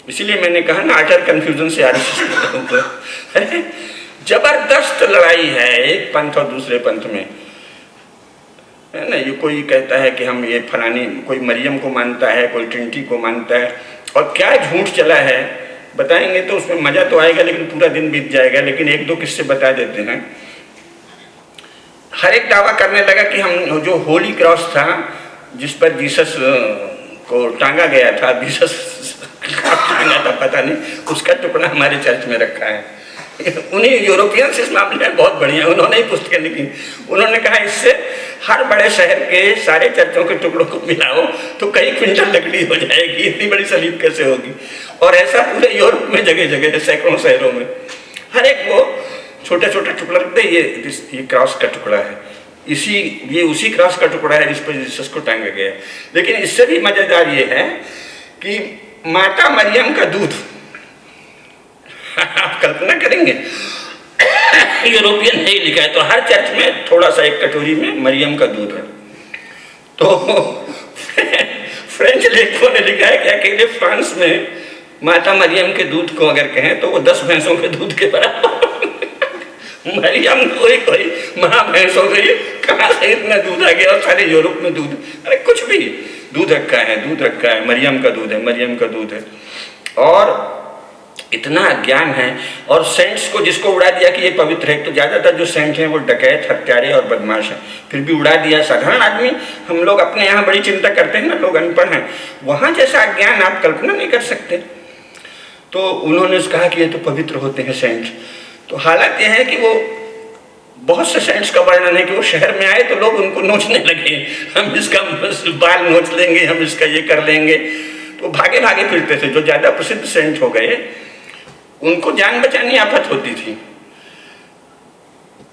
इसीलिए मैंने कहा ना, अटर कंफ्यूजन से जबरदस्त लड़ाई है एक पंथ और दूसरे पंथ में। है ना। ये कोई कहता है कि हम ये फलानी, कोई मरियम को मानता है, कोई ट्रिनिटी को मानता है, और क्या झूठ चला है बताएंगे तो उसमें मज़ा तो आएगा लेकिन पूरा दिन बीत जाएगा। लेकिन एक दो किस्से बता देते हैं। हर एक दावा करने लगा कि हम जो होली क्रॉस था जिस पर जीसस को टांगा गया था, जीसस टांगा था पता नहीं, उसका टुकड़ा हमारे चर्च में रखा है। उन्हीं यूरोपियंस इस मामले में बहुत बढ़िया, उन्होंने ही पुस्तकें लिखी। उन्होंने कहा इससे हर बड़े शहर के सारे चर्चों के टुकड़ों को मिलाओ तो कई क्विंटल लकड़ी हो जाएगी, इतनी बड़ी सलीब कैसे होगी। और ऐसा पूरे यूरोप में जगह जगह है, सैकड़ों शहरों में हर एक वो छोटे छोटे टुकड़ा रखते, ये क्रॉस का टुकड़ा है, ये उसी क्रॉस का टुकड़ा है जिस पर जीसस को टांगा गया है। लेकिन इससे भी मजेदार ये है कि माता मरियम का दूध आप कल्पना करेंगे यूरोपियन नहीं लिखा है, तो हर चर्च में थोड़ा सा एक कटोरी में मरियम का दूध है। तो फ्रेंच लेखकों ने लिखा है कि अकेले फ्रांस में माता मरियम के दूध को अगर कहें तो वो 10 भैंसों के दूध के बराबर। मरियम कोई महा भैंस हो गई, कहाँ से इतना दूध आ गया, और सारे यूरोप में दूध, अरे कुछ भी दूध रखा है, मरियम का दूध है। और इतना ज्ञान है। और सेंट्स को जिसको उड़ा दिया कि ये पवित्र है, तो ज़्यादातर जो सेंट हैं वो डकैत, हत्यारे और बदमाश हैं, फिर भी उड़ा दिया। साधारण आदमी, हम लोग अपने यहाँ बड़ी चिंता करते हैं ना, लोग अनपढ़ हैं, वहाँ जैसा ज्ञान आप कल्पना नहीं कर सकते। तो उन्होंने कहा कि ये तो पवित्र होते हैं सेंट। तो हालात ये है कि वो बहुत से सेंट्स का वर्णन है कि वो शहर में आए तो लोग उनको नोचने लगे, हम इसका बाल नोच लेंगे, हम इसका ये कर लेंगे। तो भागे भागे फिरते थे। जो ज़्यादा प्रसिद्ध सेंट हो गए उनको जान बचानी आफत होती थी,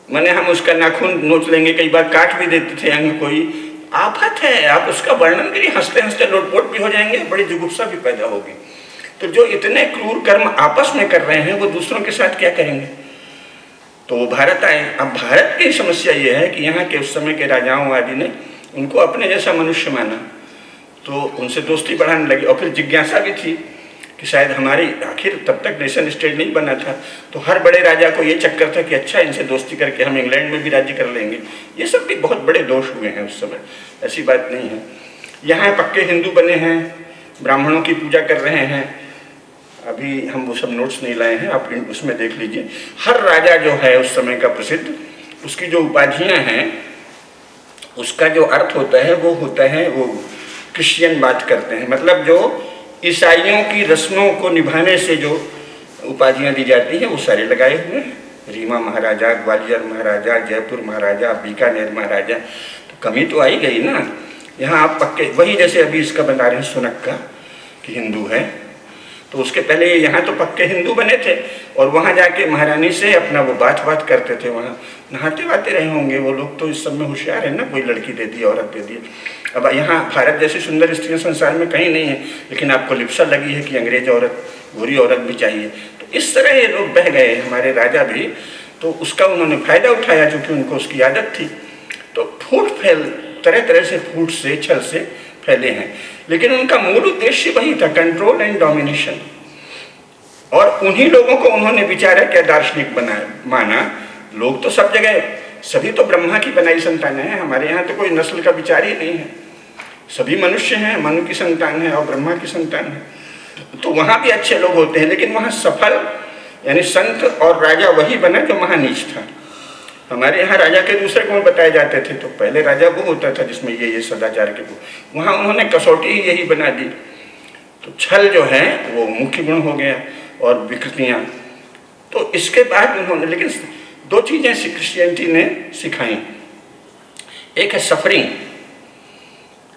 माने हम उसका नाखून नोच लेंगे, कई बार काट भी देते थे अंग, कोई आफत है। आप उसका वर्णन करिए, हंसते हंसते लोटपोट भी हो जाएंगे, बड़ी जुगुप्सा भी पैदा होगी। तो जो इतने क्रूर कर्म आपस में कर रहे हैं वो दूसरों के साथ क्या करेंगे। तो वो भारत आए। अब भारत की समस्या ये है कि यहाँ के उस समय के राजाओं आदि ने उनको अपने जैसा मनुष्य माना, तो उनसे दोस्ती बढ़ाने लगी। और फिर जिज्ञासा भी थी कि शायद हमारी, आखिर तब तक नेशन स्टेट नहीं बना था, तो हर बड़े राजा को ये चक्कर था कि अच्छा इनसे दोस्ती करके हम इंग्लैंड में भी राज्य कर लेंगे। ये सब भी बहुत बड़े दोष हुए हैं उस समय, ऐसी बात नहीं है। यहाँ पक्के हिंदू बने हैं, ब्राह्मणों की पूजा कर रहे हैं। अभी हम वो सब नोट्स नहीं लाए हैं, आप उसमें देख लीजिए। हर राजा जो है उस समय का प्रसिद्ध, उसकी जो उपाधियाँ हैं उसका जो अर्थ होता है वो होता है, वो क्रिश्चियन बात करते हैं, मतलब जो ईसाइयों की रस्मों को निभाने से जो उपाधियाँ दी जाती हैं वो सारे लगाए हुए हैं। रीवा महाराजा, ग्वालियर महाराजा, जयपुर महाराजा, बीकानेर महाराजा, तो कमी तो आई गई ना। यहाँ आप पक्के, वही जैसे अभी इसका बता रहे हैं सुनक्का कि हिंदू है, तो उसके पहले यहाँ तो पक्के हिंदू बने थे, और वहाँ जाके महारानी से अपना वो बात करते थे, वहाँ नहाते वाते रहे होंगे वो लोग। तो इस सब में होशियार है ना, कोई लड़की दे दी, औरत दे दी। अब यहाँ भारत जैसी सुंदर स्त्रियाँ संसार में कहीं नहीं है, लेकिन आपको लिप्सा लगी है कि अंग्रेज औरत, गोरी औरत भी चाहिए। तो इस तरह ये लोग बह गए हमारे राजा भी, तो उसका उन्होंने फायदा उठाया क्योंकि उनको उसकी आदत थी। तो फूट फैल, तरह तरह से फूट से, छल से फैले हैं, लेकिन उनका मूल उद्देश्य वही था, कंट्रोल एंड डोमिनेशन। और उन्हीं लोगों को उन्होंने विचारा क्या दार्शनिक माना। लोग तो सब जगह, सभी तो ब्रह्मा की बनाई संतानें हैं। हमारे यहाँ तो कोई नस्ल का विचार ही नहीं है, सभी मनुष्य हैं, मनु की संतान है और ब्रह्मा की संतान है। तो वहाँ भी अच्छे लोग होते हैं, लेकिन वहाँ सफल यानी संत और राजा वही बना जो महानीच था। हमारे यहाँ राजा के दूसरे गुण बताए जाते थे, तो पहले राजा वो होता था जिसमें ये सदाचार के गुण, वहाँ उन्होंने कसौटी ही यही बना दी। तो छल जो है वो मुख्य गुण हो गया और विकृतियाँ। तो इसके बाद उन्होंने, लेकिन दो चीज़ें क्रिश्चियनिटी ने सिखाई। एक है सफरिंग,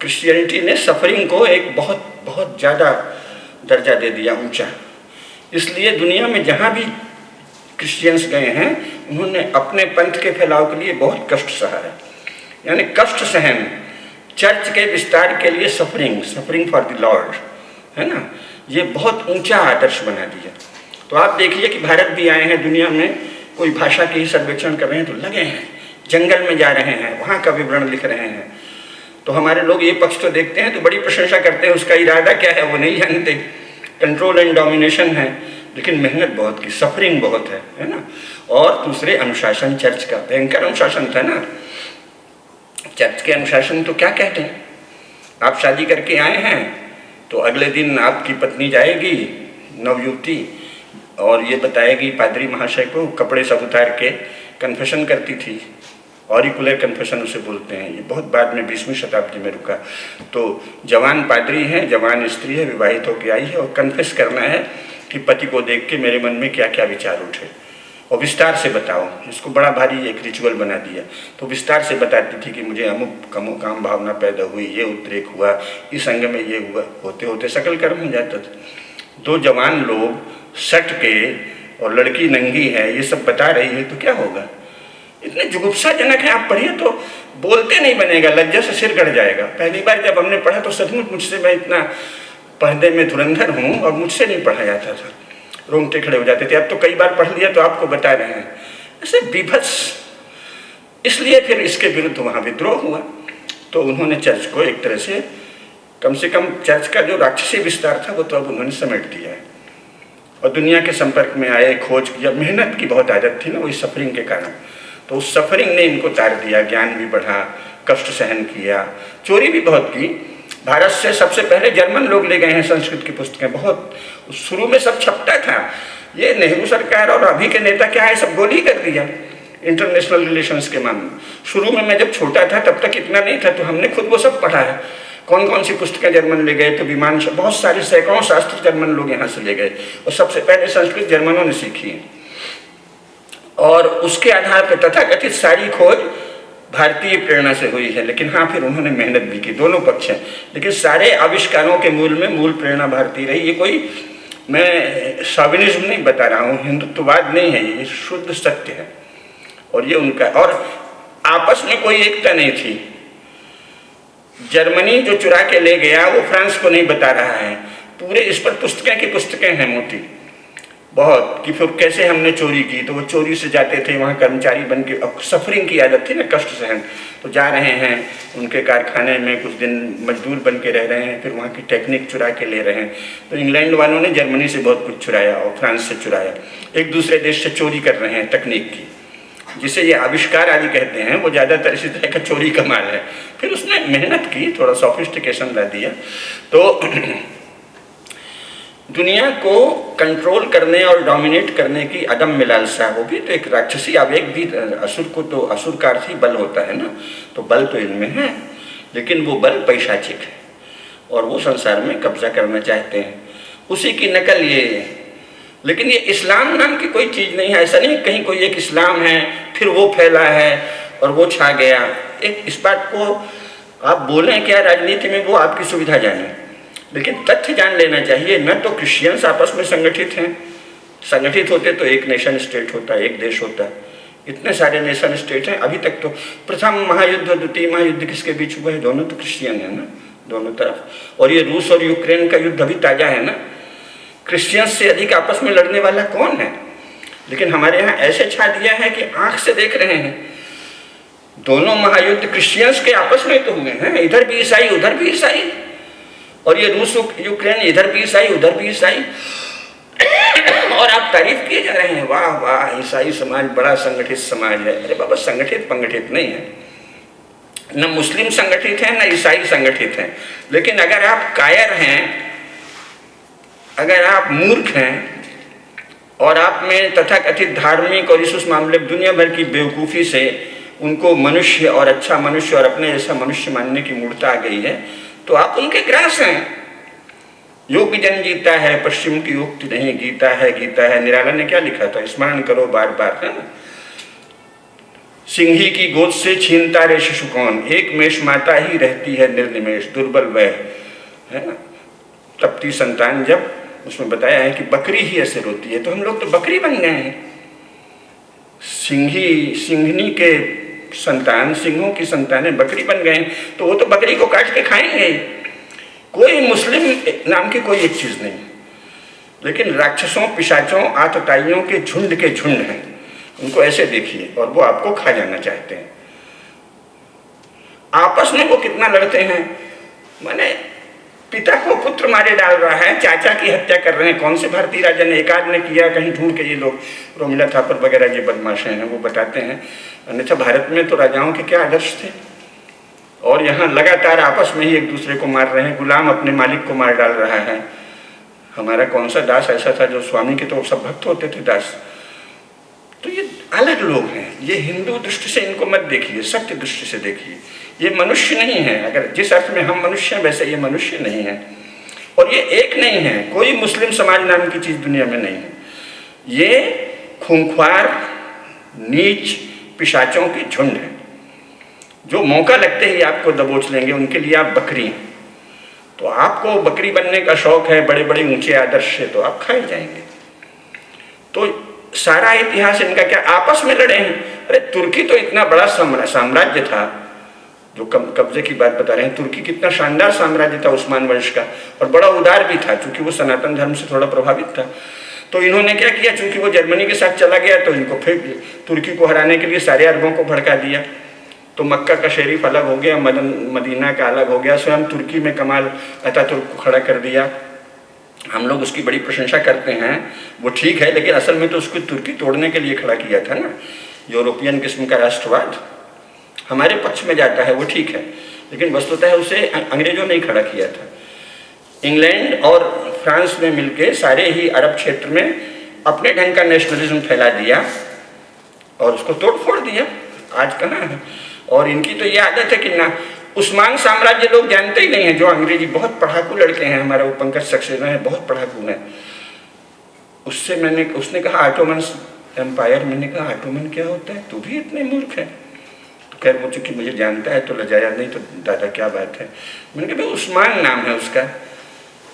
क्रिश्चियनिटी ने सफरिंग को एक बहुत बहुत ज़्यादा दर्जा दे दिया, ऊंचा। इसलिए दुनिया में जहाँ भी क्रिश्चियंस गए हैं उन्होंने अपने पंथ के फैलाव के लिए बहुत कष्ट सहा है, यानी कष्ट सहन। चर्च के विस्तार के लिए सफरिंग फॉर द लॉर्ड, है ना, ये बहुत ऊंचा आदर्श बना दिया। तो आप देखिए कि भारत भी आए हैं, दुनिया में कोई भाषा के ही सर्वेक्षण कर रहे हैं तो लगे हैं, जंगल में जा रहे हैं, वहाँ का विवरण लिख रहे हैं। तो हमारे लोग ये पक्ष तो देखते हैं तो बड़ी प्रशंसा करते हैं, उसका इरादा क्या है वो नहीं जानते। कंट्रोल एंड डोमिनेशन है, लेकिन मेहनत बहुत की, सफरिंग बहुत है ना। और दूसरे अनुशासन, चर्च का भयंकर अनुशासन था ना। चर्च के अनुशासन तो क्या कहते हैं, आप शादी करके आए हैं तो अगले दिन आपकी पत्नी जाएगी नवयुवती और ये बताएगी पादरी महाशय को, कपड़े सब उतार के कन्फेशन करती थी, ऑरिकुलर कन्फेशन उसे बोलते हैं। ये बहुत बाद में 20वीं शताब्दी में रुका। तो जवान पादरी हैं, जवान स्त्री है, विवाहित होकर आई है और कन्फेस करना है कि पति को देख के मेरे मन में क्या क्या विचार उठे और विस्तार से बताओ। इसको बड़ा भारी एक रिचुअल बना दिया। तो विस्तार से बताती थी कि मुझे अमुक काम भावना पैदा हुई, ये उद्रेक हुआ, इस अंग में ये हुआ, होते होते सकल कर्म हो जाता था। दो जवान लोग सट के और लड़की नंगी है ये सब बता रही है तो क्या होगा। इतने जुगुप्साजनक है, आप पढ़िए तो बोलते नहीं बनेगा, लज्जा से सिर गड़ जाएगा। पहली बार जब हमने पढ़ा तो सचमुच मुझसे, मैं इतना पर्दे में धुरंधर हूँ और मुझसे नहीं पढ़ा जाता था, रोंगटे खड़े हो जाते थे। अब तो कई बार पढ़ लिया तो आपको बता रहे हैं, ऐसे बीभत्स। इसलिए फिर इसके विरुद्ध वहाँ विद्रोह हुआ। तो उन्होंने चर्च को एक तरह से कम चर्च का जो राक्षसी विस्तार था वो तो अब उन्होंने समेट दिया है और दुनिया के संपर्क में आए, खोज किया। मेहनत की बहुत आदत थी ना वही सफरिंग के कारण, तो उस सफरिंग ने इनको तार दिया, ज्ञान भी बढ़ा, कष्ट सहन किया, चोरी भी बहुत की। भारत से सबसे पहले जर्मन लोग ले गए हैं संस्कृत की पुस्तकें, बहुत शुरू में सब छपता था। ये नेहरू सरकार और अभी के नेता क्या है, सब गोली कर दिया इंटरनेशनल रिलेशंस के मामले में। शुरू में मैं जब छोटा था तब तक इतना नहीं था, तो हमने खुद वो सब पढ़ा है। कौन कौन सी पुस्तकें जर्मन ले गए, तो विमान, बहुत सारे सैकड़ों शास्त्र जर्मन लोग यहाँ से ले गए और सबसे पहले संस्कृत जर्मनों ने सीखी है। और उसके आधार पर तथाकथित सारी खोज भारतीय प्रेरणा से हुई है। लेकिन हाँ, फिर उन्होंने मेहनत भी की, दोनों पक्ष हैं, लेकिन सारे आविष्कारों के मूल प्रेरणा भारतीय रही। ये कोई मैं शॉविनिज्म नहीं बता रहा हूँ, हिंदुत्ववाद नहीं है, ये शुद्ध सत्य है। और ये उनका, और आपस में कोई एकता नहीं थी। जर्मनी जो चुरा के ले गया वो फ्रांस को नहीं बता रहा है, पूरे इस पर पुस्तकें की पुस्तकें हैं मोटी बहुत, कि फिर कैसे हमने चोरी की। तो वो चोरी से जाते थे वहाँ कर्मचारी बन के, सफरिंग की आदत थी ना, कष्ट सहन, तो जा रहे हैं उनके कारखाने में कुछ दिन मजदूर बन के रह रहे हैं, फिर वहाँ की टेक्निक चुरा के ले रहे हैं। तो इंग्लैंड वालों ने जर्मनी से बहुत कुछ चुराया और फ्रांस से चुराया, एक दूसरे देश से चोरी कर रहे हैं तकनीक की, जिसे ये आविष्कार आदि कहते हैं, वो ज़्यादातर इसी तरह का चोरी का माल है। फिर उसने मेहनत की, थोड़ा सोफिस्टिकेशन ला दिया। तो दुनिया को कंट्रोल करने और डोमिनेट करने की अदम्य लालसा, वो भी तो एक राक्षसी आवेग भी। असुर को तो असुर का अर्थ ही बल होता है ना, तो बल तो इनमें है, लेकिन वो बल पैशाचिक है और वो संसार में कब्जा करना चाहते हैं, उसी की नकल ये। लेकिन ये इस्लाम नाम की कोई चीज़ नहीं है। ऐसा नहीं कहीं कोई एक इस्लाम है फिर वो फैला है और वो छा गया। एक इस बात को आप बोलें क्या राजनीति में, वो आपकी सुविधा जाने, लेकिन तथ्य जान लेना चाहिए। न तो क्रिश्चियंस आपस में संगठित हैं, संगठित होते तो एक नेशन स्टेट होता, एक देश होता। इतने सारे नेशन स्टेट हैं। अभी तक तो प्रथम महायुद्ध, द्वितीय महायुद्ध किसके बीच हुआ है, दोनों तो क्रिश्चियन है ना, दोनों तरफ। और ये रूस और यूक्रेन का युद्ध अभी ताज़ा है ना, क्रिश्चियंस से अधिक आपस में लड़ने वाला कौन है। लेकिन हमारे यहाँ ऐसे छा दिया है कि आंख से देख रहे हैं, दोनों महायुद्ध क्रिश्चियंस के आपस में तो हुए हैं, इधर भी ईसाई उधर भी ईसाई, और ये रूस यूक्रेन इधर भी ईसाई उधर भी ईसाई। और आप तारीफ किए जा रहे हैं, वाह वाह ईसाई समाज बड़ा संगठित समाज है। अरे बाबा, संगठित पंगठित नहीं है, न मुस्लिम संगठित है न ईसाई संगठित है। लेकिन अगर आप कायर हैं, अगर आप मूर्ख हैं और आप में तथाकथित धार्मिक और इस मामले में दुनिया भर की बेवकूफ़ी से उनको मनुष्य और अच्छा मनुष्य और अपने जैसा मनुष्य मानने की मूर्खता आ गई है, तो आप उनके ग्रास हैं। योग जन जीता है, पश्चिम की युक्ति नहीं, गीता है गीता है। निराला ने क्या लिखा था, स्मरण करो बार बार, है ना। सिंही की गोद से छीनता रे शिशु कौन, एक मेष माता ही रहती है निर्निमेष, दुर्बल वह, है ना। तपती संतान, जब उसमें बताया है कि बकरी ही ऐसे रोती है, तो हम लोग तो बकरी बन गए हैं। सिंहनी के संतान, सिंहों की संतानें बकरी बन गए हैं, तो वो तो बकरी को काट के खाएंगे। कोई मुस्लिम नाम की कोई एक चीज़ नहीं, लेकिन राक्षसों, पिशाचों, आतताइयों के झुंड हैं। उनको ऐसे देखिए और वो आपको खा जाना चाहते हैं। आपस में वो कितना लड़ते हैं, माने पिता को पुत्र मारे डाल रहा है, चाचा की हत्या कर रहे हैं। कौन से भारतीय राजा ने, एक आध ने किया, कहीं ढूंढ के ये लोग रोमिला थापर वगैरह ये बदमाश हैं वो बताते हैं। अन्यथा भारत में तो राजाओं के क्या आदर्श थे, और यहाँ लगातार आपस में ही एक दूसरे को मार रहे हैं, गुलाम अपने मालिक को मार डाल रहा है। हमारा कौन सा दास ऐसा था जो स्वामी के तो सब भक्त होते थे दास। तो ये अलग लोग हैं, ये हिंदू दृष्टि से इनको मत देखिए, सत्य दृष्टि से देखिए। ये मनुष्य नहीं है, अगर जिस अर्थ में हम मनुष्य हैं वैसे ये मनुष्य नहीं है। और ये एक नहीं है, कोई मुस्लिम समाज नाम की चीज दुनिया में नहीं है। ये खूंखार नीच पिशाचों की झुंड है जो मौका लगते ही आपको दबोच लेंगे। उनके लिए आप बकरी हैं। तो आपको बकरी बनने का शौक है, बड़े बड़े ऊंचे आदर्श है, तो आप खाए जाएंगे। तो सारा इतिहास इनका क्या, आपस में लड़े हैं। अरे तुर्की तो इतना बड़ा साम्राज्य था, जो कब्जे की बात बता रहे हैं। तुर्की कितना शानदार साम्राज्य था उस्मान वंश का, और बड़ा उदार भी था, क्योंकि वो सनातन धर्म से थोड़ा प्रभावित था। तो इन्होंने क्या किया, चूंकि वो जर्मनी के साथ चला गया तो इनको फिर तुर्की को हराने के लिए सारे अरबों को भड़का दिया। तो मक्का का शरीफ अलग हो गया, मदीना का अलग हो गया, स्वयं तुर्की में कमाल अतातुर्क को खड़ा कर दिया। हम लोग उसकी बड़ी प्रशंसा करते हैं, वो ठीक है, लेकिन असल में तो उसको तुर्की तोड़ने के लिए खड़ा किया था ना। यूरोपियन किस्म का राष्ट्रवाद हमारे पक्ष में जाता है, वो ठीक है, लेकिन वस्तुतः उसे अंग्रेजों ने ही खड़ा किया था। इंग्लैंड और फ्रांस ने मिलकर सारे ही अरब क्षेत्र में अपने ढंग का नेशनलिज्म फैला दिया और उसको तोड़ फोड़ दिया। आज कहाँ है। और इनकी तो ये आदत है कि ना, उस्मान साम्राज्य लोग जानते ही नहीं है, जो अंग्रेजी बहुत पढ़ाकू लड़के हैं। हमारा वो पंकज सक्सेना है, बहुत पढ़ाकू है। उसने कहा ऑटोमन एम्पायर। मैंने कहा ऑटोमन क्या होता है, तू भी इतने मूर्ख है। तो खैर वो चूंकि मुझे जानता है तो लजाया नहीं, तो दादा क्या बात है। मैंने कहा भाई उस्मान नाम है उसका,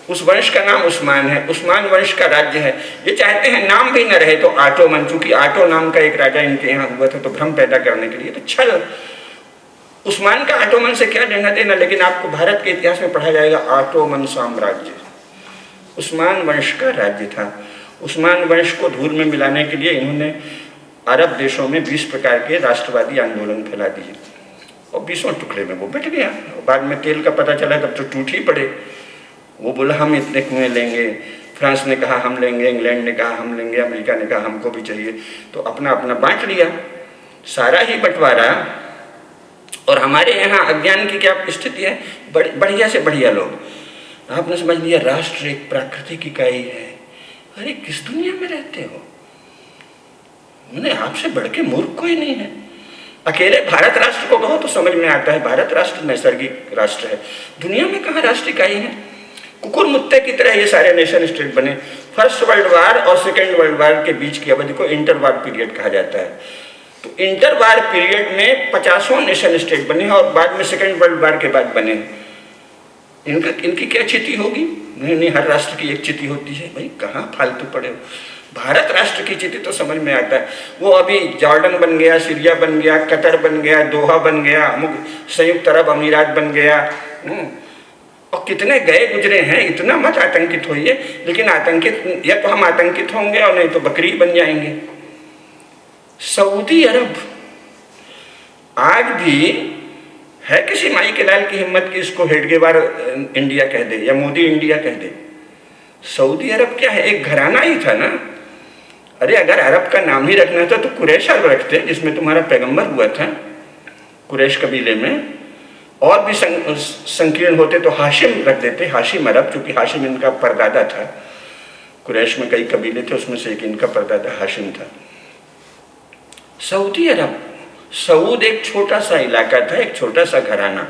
उस वंश का नाम उस्मान है, उस्मान वंश का राज्य है। ये चाहते हैं नाम भी न रहे तो ऑटोमन, चूंकि ऑटो नाम का एक राजा इनके यहाँ हुआ था, तो भ्रम पैदा करने के लिए। तो छल, उस्मान का ऑटोमन से क्या लेना देना। लेकिन आपको भारत के इतिहास में पढ़ा जाएगा ऑटोमन साम्राज्य उस्मान वंश का राज्य था। उस्मान वंश को धूल में मिलाने के लिए इन्होंने अरब देशों में 20 प्रकार के राष्ट्रवादी आंदोलन फैला दिए, और 20 टुकड़े में वो बट गया। बाद में तेल का पता चला तब तो टूट ही पड़े। वो बोला हम इतने कुएं लेंगे, फ्रांस ने कहा हम लेंगे, इंग्लैंड ने कहा हम लेंगे, अमेरिका ने कहा हमको भी चाहिए। तो अपना अपना बांट लिया, सारा ही बंटवारा। और हमारे यहाँ अज्ञान की क्या स्थिति है, बढ़िया से बढ़िया लोग आपने समझ लिया राष्ट्र एक प्राकृतिक इकाई है। अरे किस दुनिया में रहते हो, मैंने आपसे बढ़ के मूर्ख कोई नहीं है। अकेले भारत राष्ट्र को कहो तो समझ में आता है, भारत राष्ट्र नैसर्गिक राष्ट्र है। दुनिया में कहाँ राष्ट्र इकाई है। कुकुर मुत्ते की तरह ये सारे नेशन स्टेट बने। फर्स्ट वर्ल्ड वार और सेकेंड वर्ल्ड वार के बीच की अवधि को इंटर वार पीरियड कहा जाता है। तो इंटर वार पीरियड में 50 नेशन स्टेट बने और बाद में सेकेंड वर्ल्ड वार के बाद बने। इनकी क्या चिति होगी। नहीं, हर राष्ट्र की एक चिति होती है। भाई कहाँ फालतू पड़े हो। भारत राष्ट्र की चिति तो समझ में आता है। वो अभी जॉर्डन बन गया, सीरिया बन गया, कतर बन गया, दोहा बन गया, संयुक्त अरब अमीरात बन गया, और कितने गए गुजरे हैं। इतना मत आतंकित होइए। लेकिन आतंकित या तो हम आतंकित होंगे और नहीं तो बकरी बन जाएंगे। सऊदी अरब आज भी है किसी माई के लाल की हिम्मत की इसको हेडगेवार इंडिया कह दे या मोदी इंडिया कह दे। सऊदी अरब क्या है, एक घराना ही था ना। अरे अगर अरब का नाम ही रखना था तो कुरैश अरब रखते, जिसमें तुम्हारा पैगंबर हुआ था कुरैश कबीले में। और भी संकीर्ण होते तो हाशिम रख देते, हाशिम अरब, क्योंकि हाशिम इनका परदादा था। कुरैश में कई कबीले थे, उसमें से एक इनका परदादा हाशिम था। सऊदी अरब, सऊद एक छोटा सा इलाका था, एक छोटा सा घराना।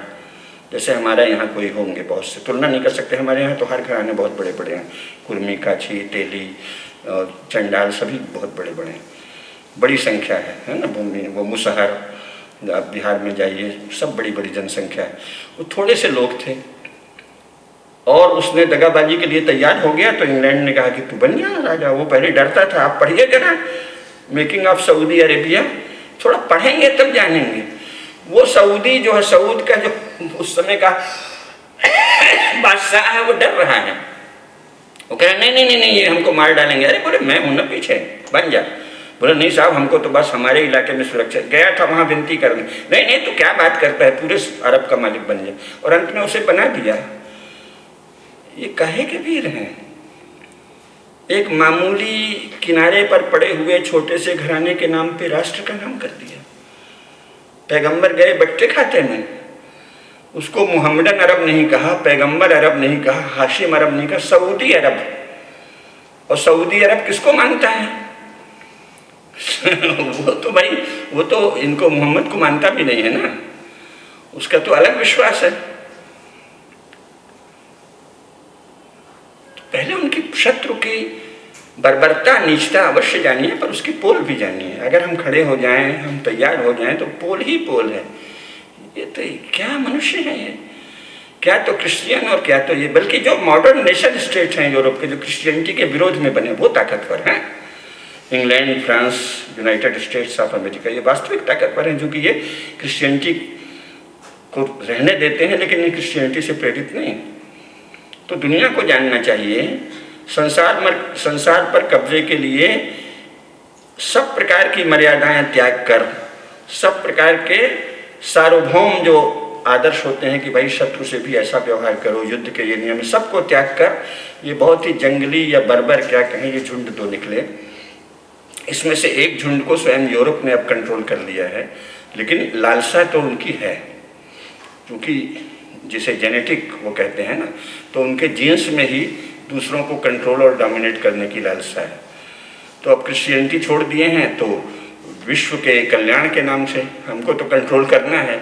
जैसे हमारा यहाँ कोई होंगे बहुत से, तुलना नहीं कर सकते। हमारे यहाँ तो हर घराने बहुत बड़े बड़े हैं। कुर्मी, काछी, तेली और चंडाल सभी बहुत बड़े बड़े हैं, बड़ी संख्या है ना। भूमि वो मुसहर, आप बिहार में जाइए, सब बड़ी बड़ी जनसंख्या है। वो थोड़े से लोग थे और उसने दगाबाजी के लिए तैयार हो गया। तो इंग्लैंड ने कहा कि तू बन जा राजा। वो पहले डरता था। आप पढ़िए जरा मेकिंग ऑफ सऊदी अरेबिया, थोड़ा पढ़ेंगे तब जानेंगे। वो सऊदी जो है, सऊद का जो उस समय का बादशाह है, वो डर रहा है। वो कह रहे नहीं नहीं नहीं नहीं ये हमको मार डालेंगे। अरे बोले मैं हूं ना पीछे, बन जा। बोले नहीं साहब हमको तो बस हमारे इलाके में सुरक्षा। गया था वहां विनती करने। नहीं नहीं तो क्या बात करता है, पूरे अरब का मालिक बन जाए। और अंत में उसे बना दिया। ये काहे के वीर हैं। एक मामूली किनारे पर पड़े हुए छोटे से घराने के नाम पे राष्ट्र का नाम कर दिया। पैगंबर गए बट्टे खाते में, उसको मुहम्मदन अरब नहीं कहा, पैगंबर अरब नहीं कहा, हाशिम अरब नहीं कहा, सऊदी अरब। और सऊदी अरब किसको मानता है? वो तो भाई, वो तो इनको मोहम्मद को मानता भी नहीं है ना, उसका तो अलग विश्वास है। तो पहले उनकी शत्रु की बर्बरता, नीचता अवश्य जानिए, पर उसकी पोल भी जानिए। अगर हम खड़े हो जाएं, हम तैयार हो जाएं, तो पोल ही पोल है। ये तो क्या मनुष्य है ये, क्या तो क्रिश्चियन और क्या तो ये, बल्कि जो मॉडर्न नेशन स्टेट हैं यूरोप के, जो क्रिश्चियनिटी के विरोध में बने, वो ताकतवर हैं। England, France, United states of America, ये वास्तविक ताकतवर हैं, जो कि ये क्रिश्चियनिटी को रहने देते हैं, लेकिन ये क्रिश्चियनिटी से प्रेरित नहीं। तो दुनिया को जानना चाहिए, संसार पर कब्जे के लिए सब प्रकार की मर्यादाएं त्याग कर, सब प्रकार के सार्वभौम जो आदर्श होते हैं कि भाई शत्रु से भी ऐसा व्यवहार करो, युद्ध के ये नियम, सबको त्याग कर ये बहुत ही जंगली या बर्बर क्या कहें, ये झुंड दो निकले। इसमें से एक झुंड को स्वयं यूरोप ने अब कंट्रोल कर लिया है, लेकिन लालसा तो उनकी है, क्योंकि जिसे जेनेटिक वो कहते हैं ना, तो उनके जीन्स में ही दूसरों को कंट्रोल और डोमिनेट करने की लालसा है। तो अब क्रिश्चियनिटी छोड़ दिए हैं, तो विश्व के कल्याण के नाम से हमको तो कंट्रोल करना है,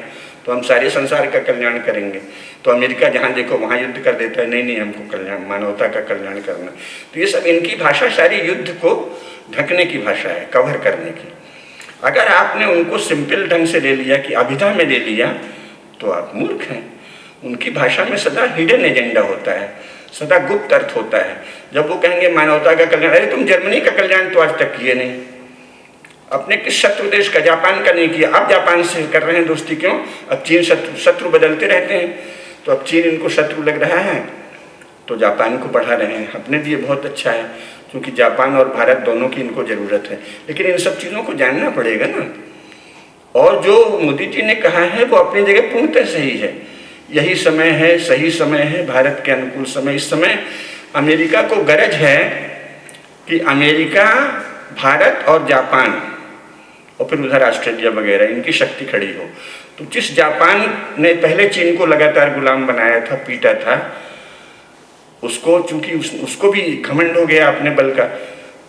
तो हम सारे संसार का कल्याण करेंगे। तो अमेरिका जहाँ देखो वहाँ युद्ध कर देता है, नहीं नहीं हमको कल्याण, मानवता का कल्याण करना। तो ये सब इनकी भाषा सारी युद्ध को ढकने की भाषा है, कवर करने की। अगर आपने उनको सिंपल ढंग से ले लिया कि अभिधा में ले लिया, तो आप मूर्ख हैं। उनकी भाषा में सदा हिडन एजेंडा होता है, सदा गुप्त अर्थ होता है। जब वो कहेंगे मानवता का कल्याण, अरे तुम जर्मनी का कल्याण तो आज तक किए नहीं, अपने किस शत्रु देश का, जापान का नहीं किया, अब जापान से कर रहे हैं दोस्ती, क्यों? अब चीन शत्रु बदलते रहते हैं, तो अब चीन इनको शत्रु लग रहा है, तो जापान को बढ़ा रहे हैं। अपने लिए बहुत अच्छा है, क्योंकि जापान और भारत दोनों की इनको ज़रूरत है। लेकिन इन सब चीज़ों को जानना पड़ेगा ना। और जो मोदी जी ने कहा है वो अपनी जगह पूर्णतः सही है। यही समय है, सही समय है, भारत के अनुकूल समय। इस समय अमेरिका को गरज है कि अमेरिका, भारत और जापान और फिर उधर ऑस्ट्रेलिया वगैरह, इनकी शक्ति खड़ी हो। तो जिस जापान ने पहले चीन को लगातार गुलाम बनाया था, पीटा था, उसको चूंकि उसको भी घमंड हो गया अपने बल का,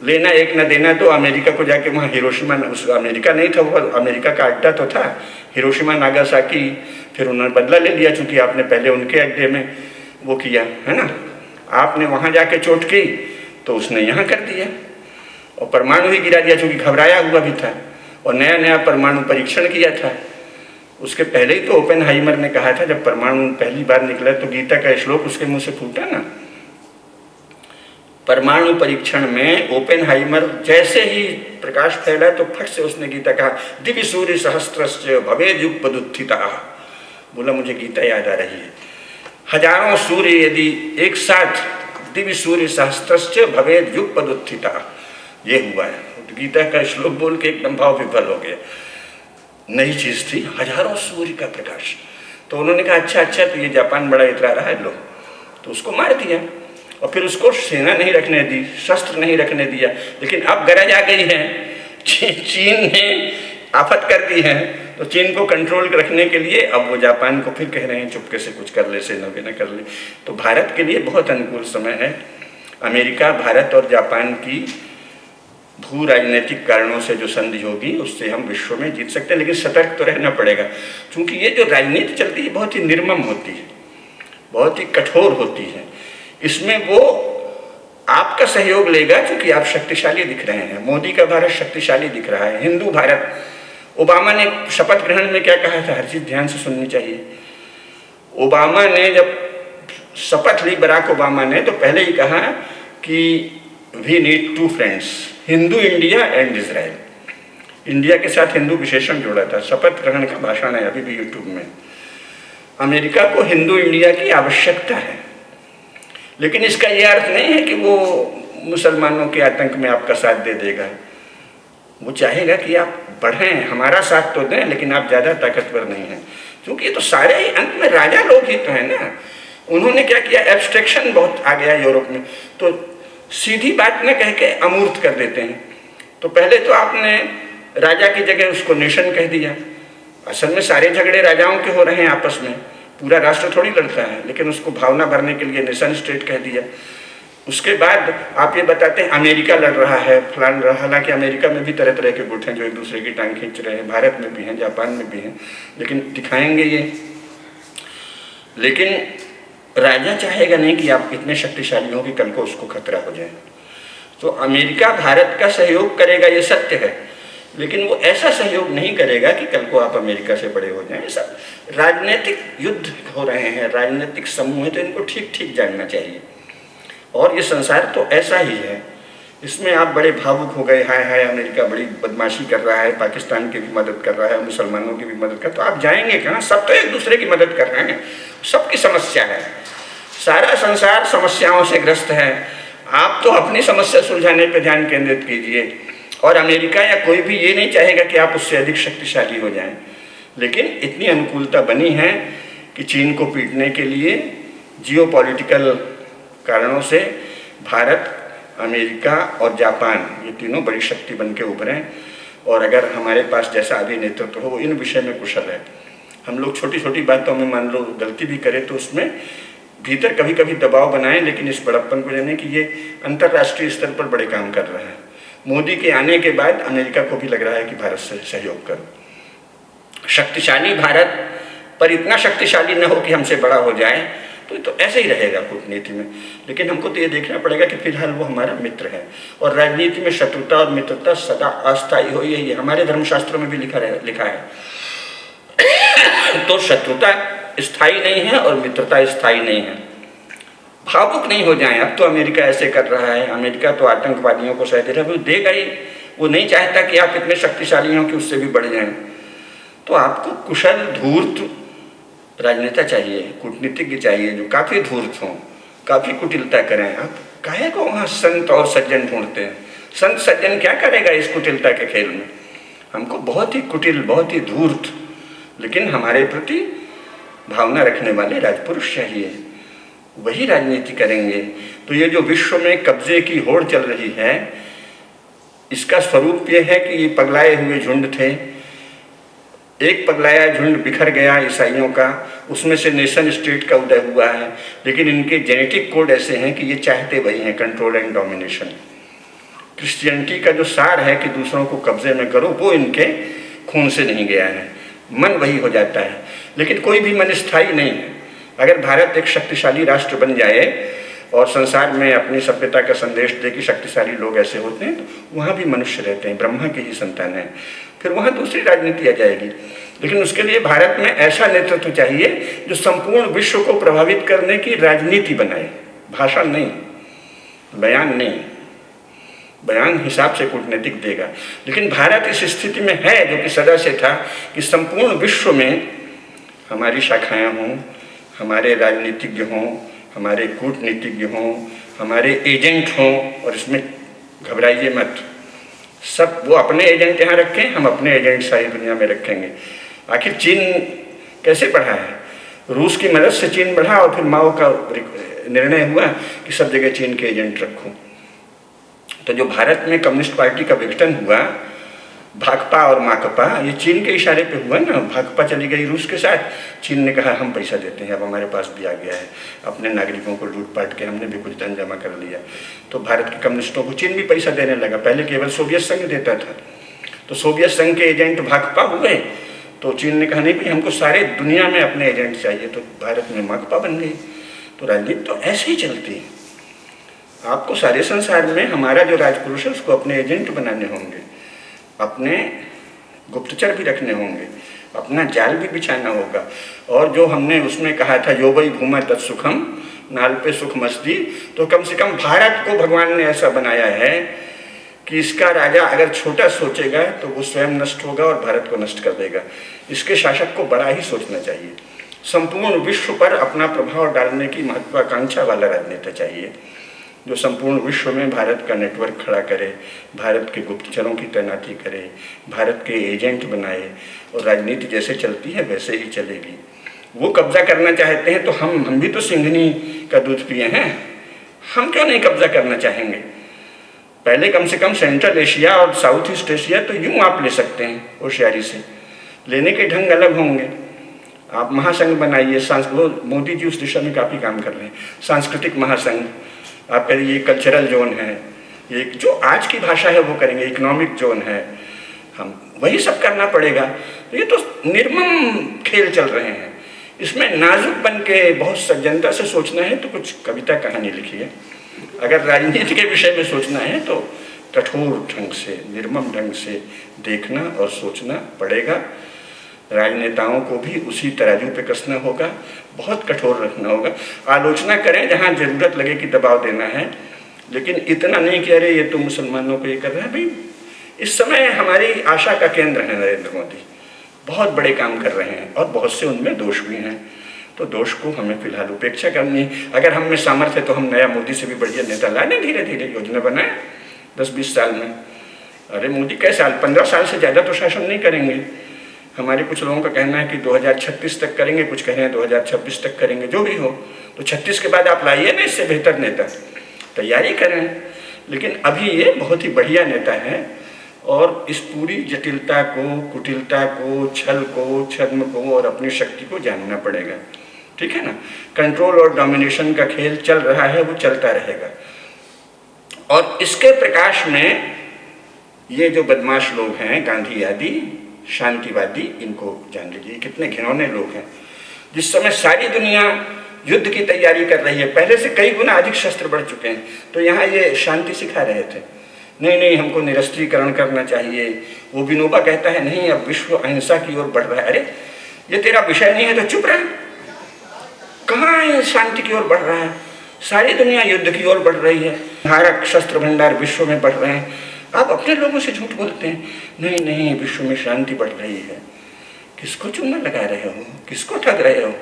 लेना एक न देना, तो अमेरिका को जाके वहाँ हिरोशिमा, उस अमेरिका नहीं था वो, अमेरिका का अड्डा तो था हिरोशिमा नागासाकी, फिर उन्होंने बदला ले लिया, चूंकि आपने पहले उनके अड्डे में वो किया है ना, आपने वहाँ जाके चोट की तो उसने यहाँ कर दिया और परमाणु ही गिरा दिया, चूंकि घबराया हुआ भी था और नया नया परमाणु परीक्षण किया था। उसके पहले ही तो ओपेनहाइमर ने कहा था, जब परमाणु पहली बार निकला तो गीता का श्लोक उसके मुंह से फूटा ना। परमाणु परीक्षण में ओपेनहाइमर जैसे ही प्रकाश फैला तो फट से उसने गीता कहा, दिव्य सूर्य सहस्त्रस्य भवेद युगपदुत्थितः। बोला मुझे गीता याद आ रही है, हजारों सूर्य यदि एक साथ, दिव्य सूर्य सहस्त्रस्य भवेद युगपदुत्थितः, ये हुआ है। तो गीता का श्लोक बोल के एकदम भाव विफल हो गया। नई चीज थी, हजारों सूर्य का प्रकाश। तो उन्होंने कहा अच्छा अच्छा, तो ये जापान बड़ा इतरा रहा है, लो, तो उसको मार दिया और फिर उसको सेना नहीं रखने दी, शस्त्र नहीं रखने दिया। लेकिन अब गरज आ गई है, चीन ने आफत कर दी है, तो चीन को कंट्रोल रखने के लिए अब वो जापान को फिर कह रहे हैं चुपके से कुछ कर ले, सेना भी न कर ले। तो भारत के लिए बहुत अनुकूल समय है। अमेरिका, भारत और जापान की भू राजनीतिक कारणों से जो संधि होगी उससे हम विश्व में जीत सकते हैं, लेकिन सतर्क तो रहना पड़ेगा, क्योंकि ये जो राजनीति चलती है बहुत ही निर्मम होती है, बहुत ही कठोर होती है। इसमें वो आपका सहयोग लेगा क्योंकि आप शक्तिशाली दिख रहे हैं। मोदी का भारत शक्तिशाली दिख रहा है, हिंदू भारत। ओबामा ने शपथ ग्रहण में क्या कहा था, हर चीज ध्यान से सुननी चाहिए। ओबामा ने जब शपथ ली, बराक ओबामा ने, तो पहले ही कहा कि we need two friends, Hindu India and Israel. India के साथ हिंदू विशेषण जोड़ा था। शपथ ग्रहण का भाषण है अभी भी यूट्यूब में। अमेरिका को हिंदू इंडिया की आवश्यकता है, लेकिन इसका यह अर्थ नहीं है कि वो मुसलमानों के आतंक में आपका साथ दे देगा। वो चाहेगा कि आप बढ़ें, हमारा साथ तो दें, लेकिन आप ज़्यादा ताकतवर नहीं हैं, क्योंकि ये तो सारे ही अंत में राजा लोग ही तो हैं ना। उन्होंने क्या किया, एब्स्ट्रैक्शन बहुत आ गया यूरोप में, तो सीधी बात न कह के अमूर्त कर देते हैं। तो पहले तो आपने राजा की जगह उसको नेशन कह दिया। असल में सारे झगड़े राजाओं के हो रहे हैं आपस में। पूरा राष्ट्र थोड़ी लड़ता है, लेकिन उसको भावना भरने के लिए नेशन स्टेट कह दिया। उसके बाद आप ये बताते हैं अमेरिका लड़ रहा है, फलान रहा, हालांकि अमेरिका में भी तरह तरह के गुट हैं जो एक दूसरे की टांग खींच रहे हैं, भारत में भी हैं, जापान में भी हैं, लेकिन दिखाएंगे ये। लेकिन राजा चाहेगा नहीं कि आप इतने शक्तिशाली हो कि कल को उसको खतरा हो जाए। तो अमेरिका भारत का सहयोग करेगा, ये सत्य है, लेकिन वो ऐसा सहयोग नहीं करेगा कि कल को आप अमेरिका से बड़े हो जाएं। सब राजनीतिक युद्ध हो रहे हैं, राजनीतिक समूह है, तो इनको ठीक ठीक जानना चाहिए। और ये संसार तो ऐसा ही है, इसमें आप बड़े भावुक हो गए, हाय हाय अमेरिका बड़ी बदमाशी कर रहा है, पाकिस्तान की भी मदद कर रहा है, मुसलमानों की भी मदद कर, तो आप जाएंगे कहाँ? सब तो एक दूसरे की मदद कर रहे हैं, सबकी समस्या है, सारा संसार समस्याओं से ग्रस्त है। आप तो अपनी समस्या सुलझाने पर ध्यान केंद्रित कीजिए, और अमेरिका या कोई भी ये नहीं चाहेगा कि आप उससे अधिक शक्तिशाली हो जाएं। लेकिन इतनी अनुकूलता बनी है कि चीन को पीटने के लिए जियोपॉलिटिकल कारणों से भारत, अमेरिका और जापान, ये तीनों बड़ी शक्ति बन के उभरें। और अगर हमारे पास जैसा अभी नेतृत्व हो, वो इन विषय में कुशल है, हम लोग छोटी छोटी बातों में मान लो गलती भी करें तो उसमें भीतर कभी कभी दबाव बनाएं, लेकिन इस बड़प्पन को जाने कि ये अंतर्राष्ट्रीय स्तर पर बड़े काम कर रहा है। मोदी के आने के बाद अमेरिका को भी लग रहा है कि भारत से सहयोग करो। शक्तिशाली भारत पर इतना शक्तिशाली न हो कि हमसे बड़ा हो जाए, तो ऐसे ही रहेगा कूटनीति में। लेकिन हमको तो ये देखना पड़ेगा कि फिलहाल वो हमारा मित्र है, और राजनीति में शत्रुता और मित्रता सदा अस्थायी हो, ये हमारे धर्मशास्त्रों में भी लिखा है। तो शत्रुता स्थायी नहीं है और मित्रता स्थायी नहीं है। भावुक नहीं हो जाएं, अब तो अमेरिका ऐसे कर रहा है, अमेरिका तो आतंकवादियों को सह दे रहा है, वो देगा ही, वो नहीं चाहता कि आप इतने शक्तिशाली हो कि उससे भी बढ़ जाएं। तो आपको कुशल धूर्त राजनेता चाहिए, कूटनीतिज्ञ चाहिए जो काफ़ी धूर्त हों, काफ़ी कुटिलता करें। आप काहे को वहाँ संत और सज्जन ढूंढते हैं? संत सज्जन क्या करेगा इस कुटिलता के खेल में? हमको बहुत ही कुटिल, बहुत ही धूर्त, लेकिन हमारे प्रति भावना रखने वाले राजपुरुष चाहिए, वही राजनीति करेंगे। तो ये जो विश्व में कब्जे की होड़ चल रही है, इसका स्वरूप ये है कि ये पगलाए हुए झुंड थे, एक पगलाया झुंड बिखर गया ईसाइयों का, उसमें से नेशन स्टेट का उदय हुआ है, लेकिन इनके जेनेटिक कोड ऐसे हैं कि ये चाहते वही हैं, कंट्रोल एंड डोमिनेशन। क्रिश्चियनिटी का जो सार है कि दूसरों को कब्जे में करो, वो इनके खून से नहीं गया है, मन वही हो जाता है। लेकिन कोई भी मन स्थायी नहीं है। अगर भारत एक शक्तिशाली राष्ट्र बन जाए और संसार में अपनी सभ्यता का संदेश दे कि शक्तिशाली लोग ऐसे होते हैं, तो वहाँ भी मनुष्य रहते हैं, ब्रह्मा की ही संतान है, फिर वहाँ दूसरी राजनीति आ जाएगी। लेकिन उसके लिए भारत में ऐसा नेतृत्व चाहिए जो संपूर्ण विश्व को प्रभावित करने की राजनीति बनाए, भाषण नहीं, बयान नहीं। बयान हिसाब से कूटनीतिक देगा, लेकिन भारत इस स्थिति में है जो कि सदा से था कि संपूर्ण विश्व में हमारी शाखाएं हों, हमारे राजनीतिज्ञ हों, हमारे कूटनीतिज्ञ हों, हमारे एजेंट हों, और इसमें घबराइए मत, सब वो अपने एजेंट यहाँ रखें, हम अपने एजेंट सारी दुनिया में रखेंगे। आखिर चीन कैसे बढ़ा है? रूस की मदद से चीन बढ़ा, और फिर माओ का निर्णय हुआ कि सब जगह चीन के एजेंट रखो। तो जो भारत में कम्युनिस्ट पार्टी का विघटन हुआ, भाकपा और माकपा, ये चीन के इशारे पे हुआ ना। भाकपा चली गई रूस के साथ, चीन ने कहा हम पैसा देते हैं, अब हमारे पास भी आ गया है, अपने नागरिकों को लूट पाट के हमने भी कुछ धन जमा कर लिया। तो भारत के कम्युनिस्टों को चीन भी पैसा देने लगा, पहले केवल सोवियत संघ देता था। तो सोवियत संघ के एजेंट भाकपा हुए, तो चीन ने कहा नहीं भाई हमको सारे दुनिया में अपने एजेंट चाहिए, तो भारत में माकपा बन गई। तो राजनीति तो ऐसे ही चलती है। आपको सारे संसार में हमारा जो राजपुरुष है उसको अपने एजेंट बनाने होंगे, अपने गुप्तचर भी रखने होंगे, अपना जाल भी बिछाना होगा। और जो हमने उसमें कहा था यो वही भूमा तत्सुखम, नाल पे सुख मस्ती, तो कम से कम भारत को भगवान ने ऐसा बनाया है कि इसका राजा अगर छोटा सोचेगा तो वो स्वयं नष्ट होगा और भारत को नष्ट कर देगा। इसके शासक को बड़ा ही सोचना चाहिए। संपूर्ण विश्व पर अपना प्रभाव डालने की महत्वाकांक्षा वाला राजनेता चाहिए, जो संपूर्ण विश्व में भारत का नेटवर्क खड़ा करे, भारत के गुप्तचरों की तैनाती करे, भारत के एजेंट बनाए, और राजनीति जैसे चलती है वैसे ही चलेगी। वो कब्जा करना चाहते हैं तो हम भी तो सिंघनी का दूध पिए हैं, हम क्यों नहीं कब्जा करना चाहेंगे? पहले कम से कम सेंट्रल एशिया और साउथ ईस्ट एशिया तो यूँ आप ले सकते हैं होशियारी से, लेने के ढंग अलग होंगे। आप महासंघ बनाइए, वो मोदी जी उस दिशा में काफ़ी काम कर रहे हैं। सांस्कृतिक महासंघ, आप करिए कल्चरल जोन है, ये जो आज की भाषा है वो करेंगे, इकोनॉमिक जोन है, हम वही सब करना पड़ेगा। तो ये तो निर्मम खेल चल रहे हैं, इसमें नाजुक बन के बहुत सज्जनता से सोचना है तो कुछ कविता कहानी लिखिए। अगर राजनीति के विषय में सोचना है तो कठोर ढंग से, निर्मम ढंग से देखना और सोचना पड़ेगा। राजनेताओं को भी उसी तराजू पे कसना होगा, बहुत कठोर रखना होगा। आलोचना करें जहाँ जरूरत लगे कि दबाव देना है, लेकिन इतना नहीं कि अरे ये तो मुसलमानों को ये कर रहा है। भाई इस समय हमारी आशा का केंद्र है नरेंद्र मोदी, बहुत बड़े काम कर रहे हैं और बहुत से उनमें दोष भी हैं, तो दोष को हमें फिलहाल उपेक्षा करनी। अगर हम में सामर्थ्य है तो हम नया मोदी से भी बढ़िया नेता ला लें, धीरे धीरे योजना बनाए 10-20 साल में। अरे मोदी कई साल, 15 साल से ज़्यादा तो शासन नहीं करेंगे। हमारे कुछ लोगों का कहना है कि 2036 तक करेंगे, कुछ कह रहे हैं 2026 तक करेंगे, जो भी हो। तो 36 के बाद आप लाइए ना इससे बेहतर नेता, तैयारी करें। लेकिन अभी ये बहुत ही बढ़िया नेता है और इस पूरी जटिलता को, कुटिलता को, छल को, छद्म को और अपनी शक्ति को जानना पड़ेगा, ठीक है ना। कंट्रोल और डोमिनेशन का खेल चल रहा है, वो चलता रहेगा। और इसके प्रकाश में ये जो बदमाश लोग हैं, गांधीवादी, शांतिवादी, इनको जान लीजिए कितने घिनौने लोग हैं। जिस समय सारी दुनिया युद्ध की तैयारी कर रही है, पहले से कई गुना अधिक शस्त्र बढ़ चुके हैं, तो यहाँ ये शांति सिखा रहे थे। नहीं नहीं, हमको निरस्त्रीकरण करना चाहिए। वो विनोबा कहता है नहीं, अब विश्व अहिंसा की ओर बढ़ रहा है। अरे ये तेरा विषय नहीं है तो चुप रह। कहाँ शांति की ओर बढ़ रहा है? सारी दुनिया युद्ध की ओर बढ़ रही है, भारत शस्त्र भंडार विश्व में बढ़ रहे हैं। आप अपने लोगों से झूठ बोलते हैं, नहीं नहीं विश्व में शांति बढ़ रही है। किसको चूना लगा रहे हो, किसको ठग रहे हो?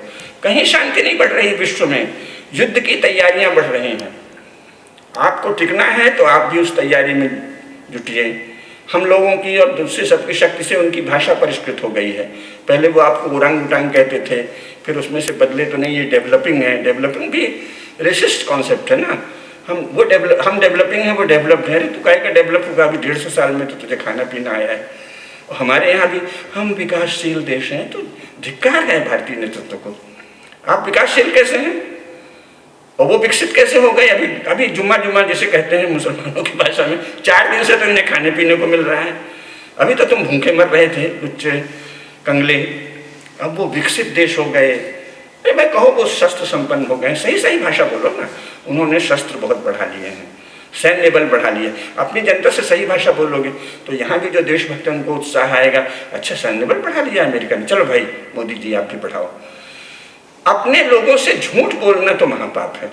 कहीं शांति नहीं बढ़ रही विश्व में, युद्ध की तैयारियां बढ़ रही हैं। आपको टिकना है तो आप भी उस तैयारी में जुटिए। हम लोगों की और दूसरी सबकी शक्ति से उनकी भाषा परिष्कृत हो गई है। पहले वो आपको ओरांग उटांग कहते थे, फिर उसमें से बदले तो नहीं, ये डेवलपिंग है। डेवलपिंग भी रेसिस्ट कॉन्सेप्ट है ना। हम डेवलपिंग है, वो डेवलप्ड है। तो काहे का डेवलप होगा? अभी 150 साल में तो तुझे खाना पीना आया है। और हमारे यहाँ भी हम विकासशील देश हैं, तो धिक्कार है भारतीय नेतृत्व को। आप विकासशील कैसे हैं और वो विकसित कैसे हो गए? अभी जुम्मा जैसे कहते हैं मुसलमानों की भाषा में, 4 दिन से तो इन्हें खाने पीने को मिल रहा है। अभी तो तुम भूखे मर रहे थे लुच्चे कंगले, अब वो विकसित देश हो गए। अरे मैं कहो वो शस्त्र संपन्न हो गए। सही भाषा बोलो ना। उन्होंने शस्त्र बहुत बढ़ा लिए हैं, सैन्य बल बढ़ा लिया। अपनी जनता से सही भाषा बोलोगे तो यहाँ भी जो देशभक्त है उनको उत्साह आएगा। अच्छा सैन्य बल बढ़ा लिया अमेरिका ने, चलो भाई मोदी जी आप भी बढ़ाओ। अपने लोगों से झूठ बोलना तो महापाप है,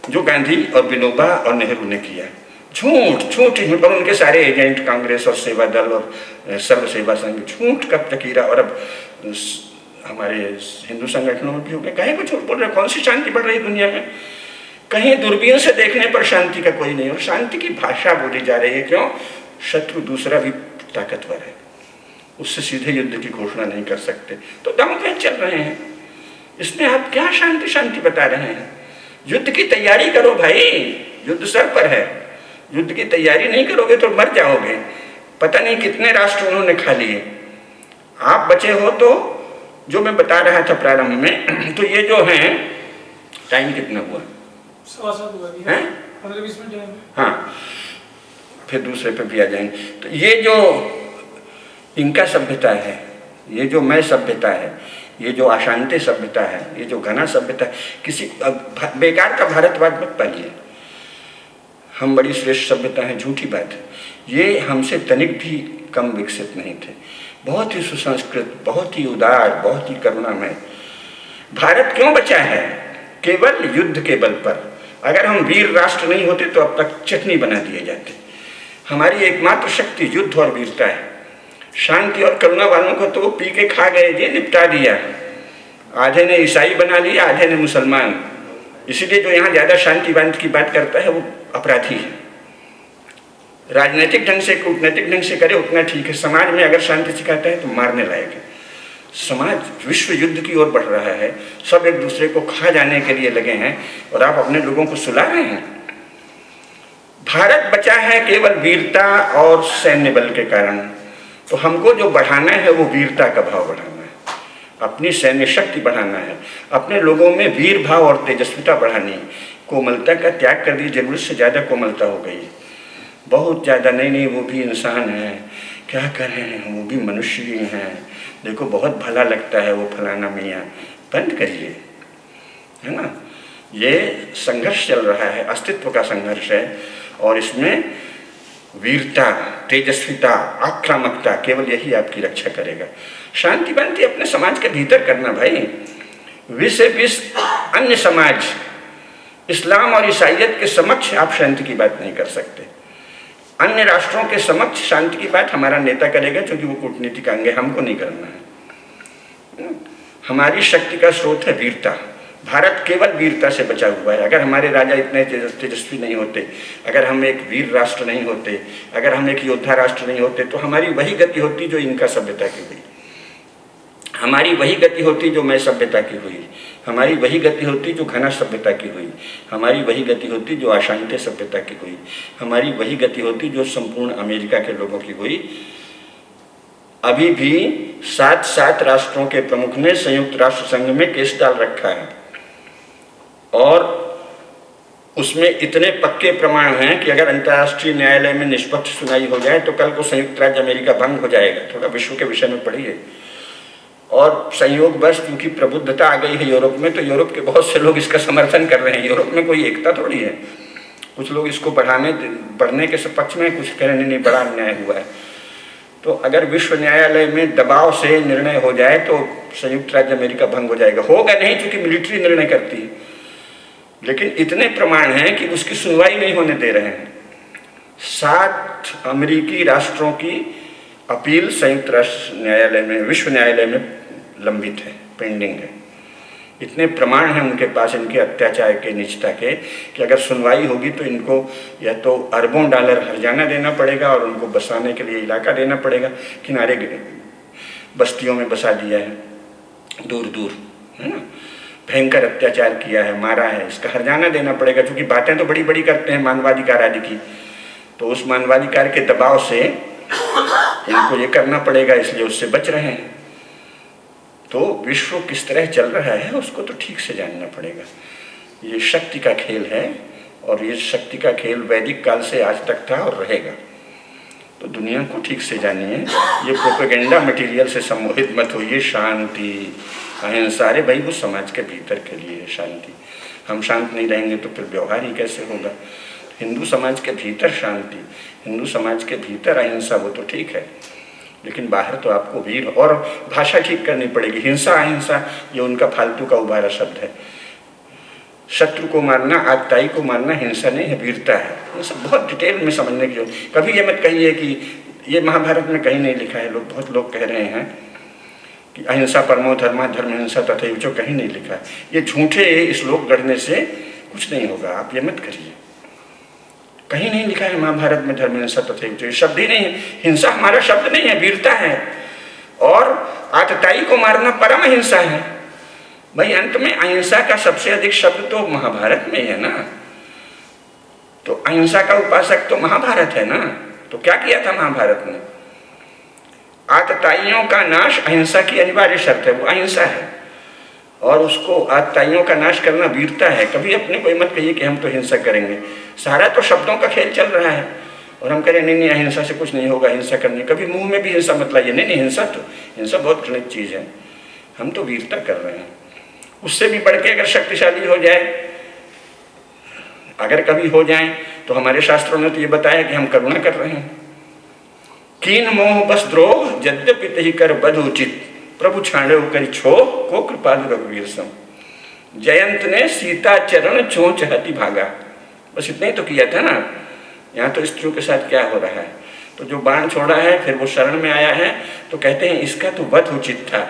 जो गांधी और विनोबा और नेहरू ने किया। झूठ और उनके सारे एजेंट, कांग्रेस और सेवा दल और सर्व सेवा संघ, झूठ का फकीरा। और अब हमारे हिंदू संगठनों में भी हो गए। कहीं को झूठ बोल रहे, कौन सी शांति बढ़ रही दुनिया में? कहीं दूरबीन से देखने पर शांति का कोई नहीं। और शांति की भाषा बोली जा रही है, क्यों? शत्रु दूसरा भी ताकतवर है, उससे सीधे युद्ध की घोषणा नहीं कर सकते, तो दमखम चल रहे हैं। इसमें आप क्या शांति बता रहे हैं? युद्ध की तैयारी करो भाई, युद्ध सर पर है। युद्ध की तैयारी नहीं करोगे तो मर जाओगे। पता नहीं कितने राष्ट्र उन्होंने खा लिए, आप बचे हो। तो जो मैं बता रहा था प्रारंभ में, तो ये जो है, टाइम कितना हुआ? 15-20 मिनट। हाँ, फिर दूसरे पे भी आ जाएंगे। तो ये जो इनका सभ्यता है, ये जो मैं सभ्यता है, ये जो अशांति सभ्यता है, ये जो घना सभ्यता है, किसी बेकार का भारतवाद मत पालिए। हम बड़ी श्रेष्ठ सभ्यता है, झूठी बात है। ये हमसे तनिक भी कम विकसित नहीं थे, बहुत ही सुसंस्कृत, बहुत ही उदार, बहुत ही करुणामय। भारत क्यों बचा है? केवल युद्ध के बल पर। अगर हम वीर राष्ट्र नहीं होते तो अब तक चटनी बना दिए जाते। हमारी एकमात्र शक्ति युद्ध और वीरता है। शांति और करुणा वालों को तो पी के खा गए, ये निपटा दिया। आधे ने ईसाई बना लिया, आधे ने मुसलमान। इसीलिए जो यहाँ ज्यादा शांतिवाद की बात करता है वो अपराधी है। राजनीतिक ढंग से, कूटनीतिक ढंग से करे उतना ठीक है। समाज में अगर शांति सिखाता है तो मारने लायक है। समाज विश्व युद्ध की ओर बढ़ रहा है, सब एक दूसरे को खा जाने के लिए लगे हैं और आप अपने लोगों को सुला रहे हैं। भारत बचा है केवल वीरता और सैन्य बल के कारण। तो हमको जो बढ़ाना है वो वीरता का भाव बढ़ाना है। अपनी सैन्य शक्ति बढ़ाना है, अपने लोगों में वीर भाव और तेजस्विता बढ़ानी है। कोमलता का त्याग कर दी, जरूरत से ज़्यादा कोमलता हो गई, बहुत ज़्यादा। नहीं, वो भी इंसान है, क्या करें, वो भी मनुष्य ही हैं, देखो बहुत भला लगता है वो फलाना मियाँ, बंद करिए, है ना। ये संघर्ष चल रहा है, अस्तित्व का संघर्ष है, और इसमें वीरता, तेजस्विता, आक्रामकता, केवल यही आपकी रक्षा करेगा। शांति बनती अपने समाज के भीतर करना भाई। विश्व अन्य समाज, इस्लाम और ईसाइयत के समक्ष आप शांति की बात नहीं कर सकते। अन्य राष्ट्रों के समक्ष शांति की बात हमारा नेता करेगा, क्योंकि वो कूटनीतिक अंग है, हमको नहीं करना है। हमारी शक्ति का स्रोत है वीरता। भारत केवल वीरता से बचा हुआ है। अगर हमारे राजा इतने तेजस्वी नहीं होते, अगर हम एक वीर राष्ट्र नहीं होते, अगर हम एक योद्धा राष्ट्र नहीं होते, तो हमारी वही गति होती जो इनका सभ्यता की हुई, हमारी वही गति होती जो मैं सभ्यता की हुई, हमारी वही गति होती जो घना सभ्यता की हुई, हमारी वही गति होती जो अशांति सभ्यता की हुई, हमारी वही गति होती जो संपूर्ण अमेरिका के लोगों की हुई। अभी भी 7 राष्ट्रों के प्रमुख ने संयुक्त राष्ट्र संघ में केस डाल रखा है, और उसमें इतने पक्के प्रमाण हैं कि अगर अंतर्राष्ट्रीय न्यायालय में निष्पक्ष सुनाई हो जाए तो कल को संयुक्त राज्य अमेरिका भंग हो जाएगा। थोड़ा विश्व के विषय में पढ़िए। और संयोगवश क्योंकि प्रबुद्धता आ गई है यूरोप में, तो यूरोप के बहुत से लोग इसका समर्थन कर रहे हैं। यूरोप में कोई एकता थोड़ी है, कुछ लोग इसको बढ़ने के पक्ष में, कुछ कह रहे नहीं बड़ा अन्याय हुआ है। तो अगर विश्व न्यायालय में दबाव से निर्णय हो जाए तो संयुक्त राज्य अमेरिका भंग हो जाएगा। होगा नहीं, क्योंकि मिलिट्री निर्णय करती है, लेकिन इतने प्रमाण हैं कि उसकी सुनवाई नहीं होने दे रहे हैं। 7 अमेरिकी राष्ट्रों की अपील संयुक्त राष्ट्र न्यायालय में, विश्व न्यायालय में लंबित है, पेंडिंग है। इतने प्रमाण हैं उनके पास इनके अत्याचार के, नीचता के, कि अगर सुनवाई होगी तो इनको या तो अरबों डॉलर हर्जाना देना पड़ेगा और उनको बसाने के लिए इलाका देना पड़ेगा। किनारे बस्तियों में बसा दिया है, दूर दूर, है ना, भयंकर अत्याचार किया है, मारा है, इसका हर्जाना देना पड़ेगा। क्योंकि बातें तो बड़ी बड़ी करते हैं मानवाधिकार आदि की, तो उस मानवाधिकार के दबाव से इनको ये करना पड़ेगा, इसलिए उससे बच रहे हैं। तो विश्व किस तरह चल रहा है उसको तो ठीक से जानना पड़ेगा। ये शक्ति का खेल है, और ये शक्ति का खेल वैदिक काल से आज तक था और रहेगा। तो दुनिया को ठीक से जानिए, ये प्रोपेगेंडा मटेरियल से सम्मोहित मत होइए। शांति, अहिंसा, अरे भाई वो समाज के भीतर के लिए शांति। हम शांत नहीं रहेंगे तो फिर व्यवहार ही कैसे होगा। हिंदू समाज के भीतर शांति, हिंदू समाज के भीतर अहिंसा, वो तो ठीक है, लेकिन बाहर तो आपको वीर, और भाषा ठीक करनी पड़ेगी। हिंसा अहिंसा ये उनका फालतू का उभारा शब्द है। शत्रु को मारना, आतताई को मारना हिंसा नहीं है, वीरता है। ये सब बहुत डिटेल में समझने की जरूरत। कभी ये मत कहिए कि ये महाभारत में कहीं नहीं लिखा है। बहुत लोग कह रहे हैं कि अहिंसा परमो धर्मा, धर्म हिंसा तथैव, जो कहीं नहीं लिखा है। ये झूठे श्लोक गढ़ने से कुछ नहीं होगा, आप ये मत करिए। कहीं नहीं लिखा है महाभारत में धर्म हिंसा तथैव, जो शब्द ही नहीं है। हिंसा हमारा शब्द नहीं है, वीरता है। और आतताई को मारना परम हिंसा है। भाई अंत में अहिंसा का सबसे अधिक शब्द तो महाभारत में है ना। तो अहिंसा का उपासक तो महाभारत है ना। तो क्या किया था महाभारत ने? आतताइयों का नाश अहिंसा की अनिवार्य शर्त है, वो अहिंसा है। और उसको आतताइयों का नाश करना वीरता है। कभी अपने को मत कहिए कि हम तो हिंसा करेंगे। सारा तो शब्दों का खेल चल रहा है, और हम करें नहीं अहिंसा से कुछ नहीं होगा, हिंसा करनी। कभी मुंह में भी हिंसा मत लाइए। नहीं, हिंसा बहुत घृणित चीज़ है। हम तो वीरता कर रहे हैं। उससे भी बढ़ के अगर शक्तिशाली हो जाए, अगर कभी हो जाए, तो हमारे शास्त्रों ने तो ये बताया कि हम करुणा कर रहे हैं। कीन मोह बस द्रोह यद्यपि तहि कर बध उचित, प्रभु छाड़े कर छो को कृपालु रघुवीर सम। जयंत ने सीता चरण चोंच हति भागा, बस इतना ही तो किया था ना। यहाँ तो स्त्रियों के साथ क्या हो रहा है? तो जो बाण छोड़ा है, फिर वो शरण में आया है, तो कहते हैं इसका तो वध उचित था,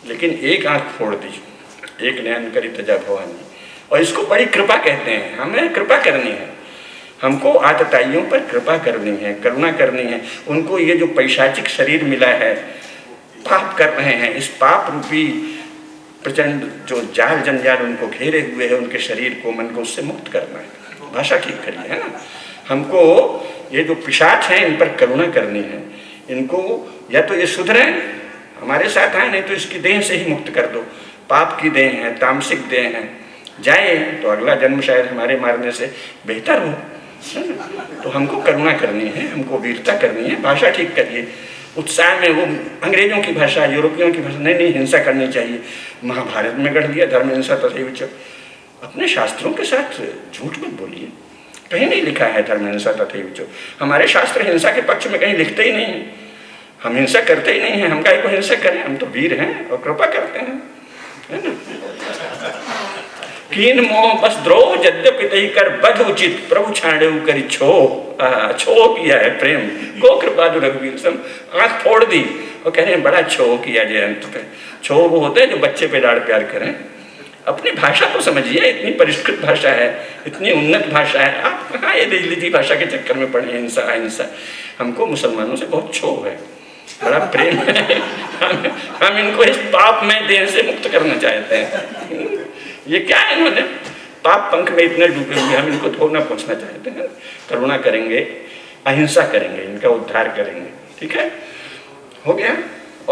लेकिन एक आंख फोड़ दी, एक नयन करी तजा भवानी। और इसको बड़ी कृपा कहते हैं। हमें कृपा करनी है, हमको आतताइयों पर कृपा करनी है, करुणा करनी है। उनको ये जो पैशाचिक शरीर मिला है, पाप कर रहे हैं, इस पाप रूपी प्रचंड जो जाल जंजाल उनको घेरे हुए है, उनके शरीर को, मन को, उससे मुक्त करना है। भाषा ठीक करिए, है ना। हमको ये जो पिशाच हैं इन पर करुणा करनी है। इनको या तो ये सुधरें, हमारे साथ आए, नहीं तो इसकी देह से ही मुक्त कर दो। पाप की देह है, तामसिक देह है, जाए तो अगला जन्म शायद हमारे मारने से बेहतर हो। तो हमको करुणा करनी है, हमको वीरता करनी है, भाषा ठीक करिए। उत्साह में वो अंग्रेजों की भाषा, यूरोपियों की भाषा, नहीं हिंसा करनी चाहिए। महाभारत में गढ़ दिया धर्म हिंसा तथैव च। अपने शास्त्रों के साथ झूठ मत बोलिए, कहीं नहीं लिखा है धर्म हिंसा तथैव च। हमारे शास्त्र हिंसा के पक्ष में कहीं लिखते ही नहीं है, हम हिंसा करते ही नहीं हैं। हम काहे को हिंसा करें, हम तो वीर हैं और कृपा करते हैं, है ना। कीन मोह बस द्रोह यद्यपि तही कर बध उचित, प्रभु छाड़े करी छो। छो किया है प्रेम गो कृपा जो रघुवीर सम। आंख फोड़ दी और कह रहे हैं बड़ा छो किया जयंत पे। छो वो होते हैं जो बच्चे पे लाड़ प्यार करें। अपनी भाषा को समझिए, इतनी परिष्कृत भाषा है, इतनी उन्नत भाषा है। आप कहाँ ये दिल्ली भाषा के चक्कर में पड़े, हिंसा अहिंसा। हमको मुसलमानों से बहुत छो है, बड़ा प्रेम है। हम इनको इस पाप में देह से मुक्त करना चाहते हैं। ये क्या है, इन्होंने पाप पंख में इतने डूबे हुए, हम इनको धोना पहुंचना चाहते हैं। करुणा करेंगे, अहिंसा करेंगे, इनका उद्धार करेंगे। ठीक है, हो गया।